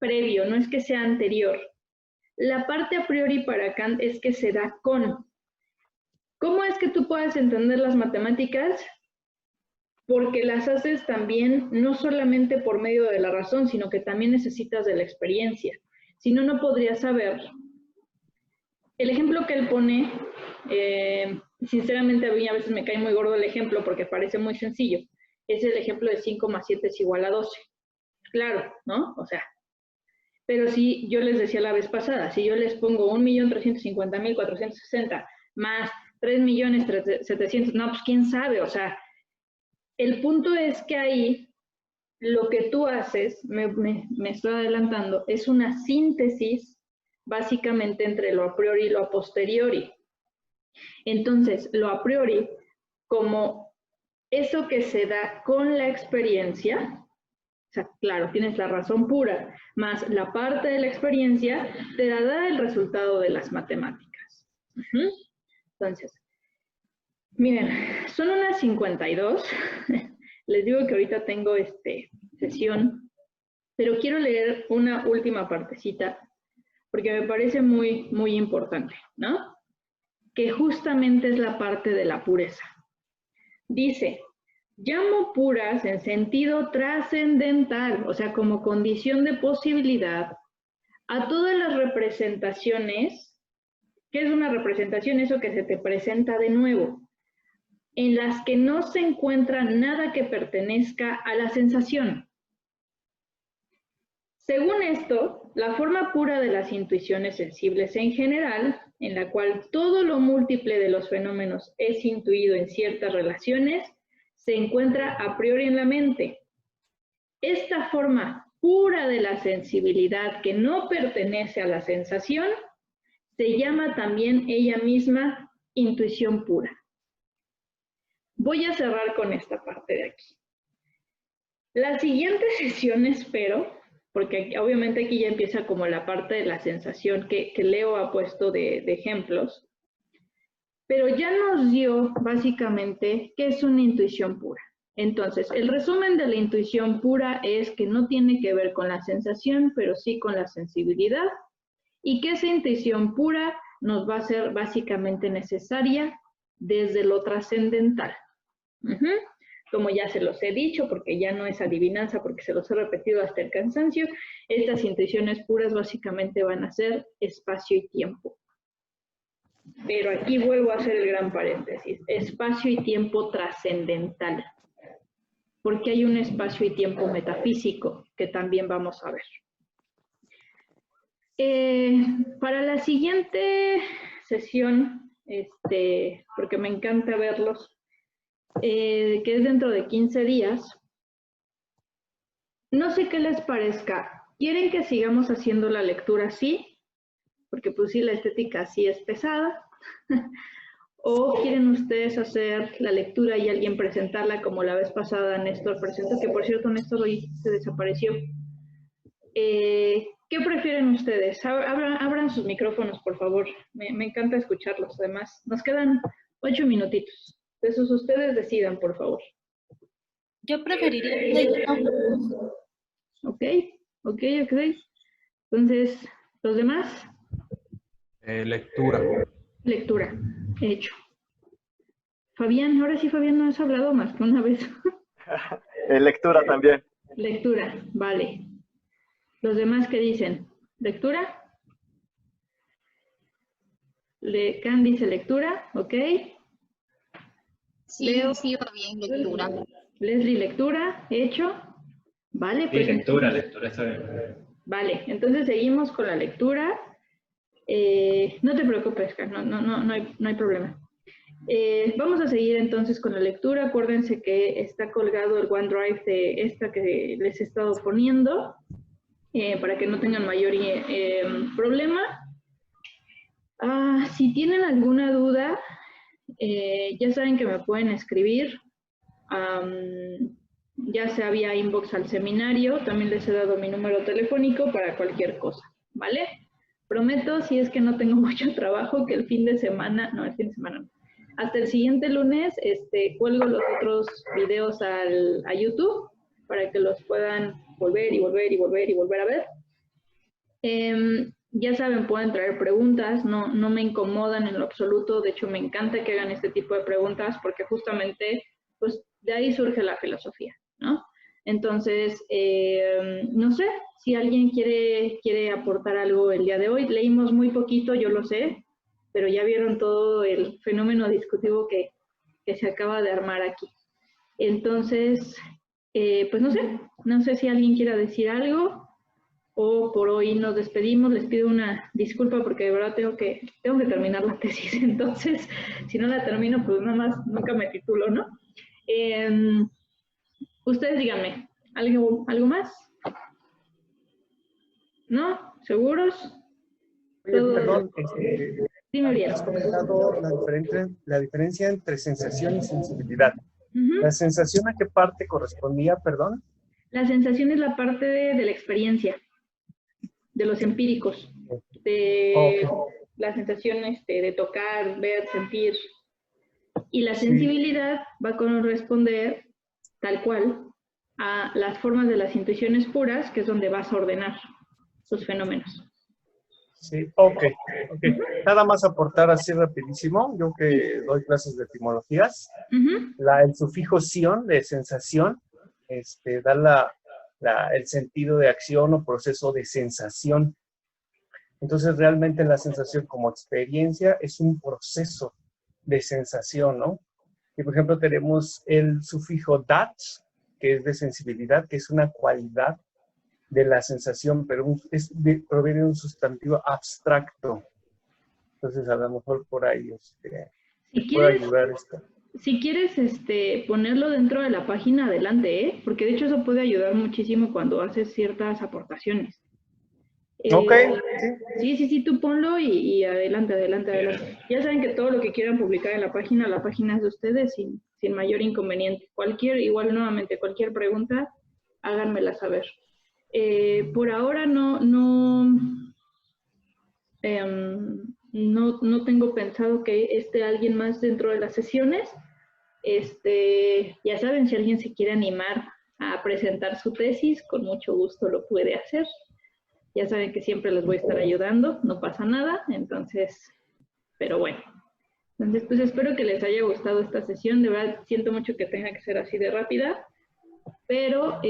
previo, no es que sea anterior. La parte a priori para Kant es que se da con. ¿Cómo es que tú puedes entender las matemáticas? Porque las haces también, no solamente por medio de la razón, sino que también necesitas de la experiencia. Si no, no podrías saber. El ejemplo que él pone, sinceramente a mí a veces me cae muy gordo el ejemplo porque parece muy sencillo. Es el ejemplo de 5 más 7 es igual a 12. Claro, ¿no? O sea, pero si yo les decía la vez pasada, si yo les pongo 1.350.460 más 3.700.000, no, pues quién sabe, o sea, el punto es que ahí lo que tú haces, me estoy adelantando, es una síntesis básicamente entre lo a priori y lo a posteriori. Entonces, lo a priori, como eso que se da con la experiencia, o sea, claro, tienes la razón pura, más la parte de la experiencia, te da el resultado de las matemáticas. Entonces, miren, son unas 52. Les digo que ahorita tengo sesión, pero quiero leer una última partecita, porque me parece muy, muy importante, ¿no? Que justamente es la parte de la pureza. Dice, llamo puras en sentido trascendental, o sea, como condición de posibilidad, a todas las representaciones. ¿Qué es una representación? Eso que se te presenta de nuevo, en las que no se encuentra nada que pertenezca a la sensación. Según esto, la forma pura de las intuiciones sensibles en general, en la cual todo lo múltiple de los fenómenos es intuido en ciertas relaciones, se encuentra a priori en la mente. Esta forma pura de la sensibilidad que no pertenece a la sensación, se llama también ella misma intuición pura. Voy a cerrar con esta parte de aquí. La siguiente sesión espero, porque obviamente aquí ya empieza como la parte de la sensación que Leo ha puesto de ejemplos, pero ya nos dio básicamente qué es una intuición pura. Entonces, el resumen de la intuición pura es que no tiene que ver con la sensación, pero sí con la sensibilidad, y que esa intuición pura nos va a ser básicamente necesaria desde lo trascendental. Como ya se los he dicho, porque ya no es adivinanza, porque se los he repetido hasta el cansancio, estas intuiciones puras básicamente van a ser espacio y tiempo. Pero aquí vuelvo a hacer el gran paréntesis, espacio y tiempo trascendental, porque hay un espacio y tiempo metafísico que también vamos a ver. Para la siguiente sesión, porque me encanta verlos, que es dentro de 15 días, no sé qué les parezca. ¿Quieren que sigamos haciendo la lectura así? Porque pues sí, la estética sí es pesada. ¿O quieren ustedes hacer la lectura y alguien presentarla como la vez pasada Néstor presentó? Que por cierto, Néstor hoy se desapareció. ¿Qué prefieren ustedes? Abran sus micrófonos, por favor. Me encanta escucharlos. Además, nos quedan 8 minutitos. Entonces, ustedes decidan, por favor. Yo preferiría... Ok. Entonces, ¿los demás? Lectura. Lectura. Hecho. Fabián, ahora sí, Fabián, no has hablado más que una vez. Lectura también. Lectura, vale. ¿Los demás qué dicen? ¿Lectura? Kant dice lectura, ¿ok? Sí, Leo, sí, va bien, lectura. Leslie, lectura, hecho. Vale, pues. Sí, lectura está bien. Vale, entonces seguimos con la lectura. No te preocupes, Kant, no hay problema. Vamos a seguir entonces con la lectura. Acuérdense que está colgado el OneDrive de esta que les he estado poniendo, para que no tengan mayor problema. Si tienen alguna duda, ya saben que me pueden escribir, ya sea vía inbox al seminario. También les he dado mi número telefónico para cualquier cosa, ¿vale? Prometo, si es que no tengo mucho trabajo, que el fin de semana no, hasta el siguiente lunes cuelgo los otros videos a YouTube para que los puedan volver a ver. Ya saben, pueden traer preguntas, no me incomodan en lo absoluto. De hecho, me encanta que hagan este tipo de preguntas porque justamente pues de ahí surge la filosofía, ¿no? Entonces, no sé si alguien quiere aportar algo el día de hoy. Leímos muy poquito, yo lo sé, pero ya vieron todo el fenómeno discutivo que se acaba de armar aquí. Entonces, pues no sé si alguien quiera decir algo, o por hoy nos despedimos. Les pido una disculpa porque de verdad tengo que terminar la tesis, entonces, si no la termino, pues nada más nunca me titulo, ¿no? Ustedes díganme, ¿algo más? ¿No? ¿Seguros? Perdón, dime bien. Has comentado la diferencia entre sensación y sensibilidad. ¿La sensación a qué parte correspondía, perdón? La sensación es la parte de la experiencia, de los empíricos, de la sensación de tocar, ver, sentir. Y la sensibilidad va a corresponder tal cual a las formas de las intuiciones puras, que es donde vas a ordenar sus fenómenos. Sí, ok. Nada más aportar así rapidísimo, yo que doy clases de etimologías, el sufijo sion de sensación da el sentido de acción o proceso de sensación. Entonces realmente la sensación como experiencia es un proceso de sensación, ¿no? Y por ejemplo tenemos el sufijo dat, que es de sensibilidad, que es una cualidad de la sensación, pero proviene de un sustantivo abstracto. Entonces, a lo mejor por ahí puede ayudar esto. Si quieres ponerlo dentro de la página, adelante, porque de hecho eso puede ayudar muchísimo cuando haces ciertas aportaciones. Ok, sí, tú ponlo y adelante. Ya saben que todo lo que quieran publicar en la página es de ustedes sin mayor inconveniente. Nuevamente, cualquier pregunta, háganmela saber. Por ahora no tengo pensado que esté alguien más dentro de las sesiones. Ya saben, si alguien se quiere animar a presentar su tesis, con mucho gusto lo puede hacer. Ya saben que siempre les voy a estar ayudando, no pasa nada, pero bueno. Entonces, pues espero que les haya gustado esta sesión. De verdad, siento mucho que tenga que ser así de rápida, pero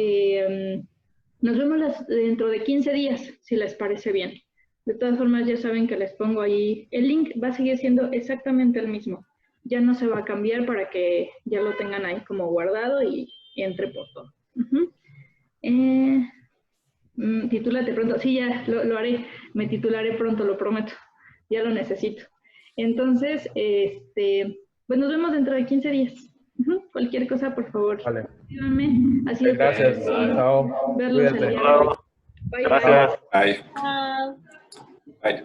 nos vemos dentro de 15 días, si les parece bien. De todas formas, ya saben que les pongo ahí, el link va a seguir siendo exactamente el mismo. Ya no se va a cambiar para que ya lo tengan ahí como guardado y entre por todo. Titúlate pronto. Sí, ya lo haré. Me titularé pronto, lo prometo. Ya lo necesito. Entonces, pues nos vemos dentro de 15 días. Cualquier cosa, por favor. Vale. Escríbanme. Así es. Gracias. Chao. Verlos el día de hoy. Bye. Gracias. Bye. Chao. Bye.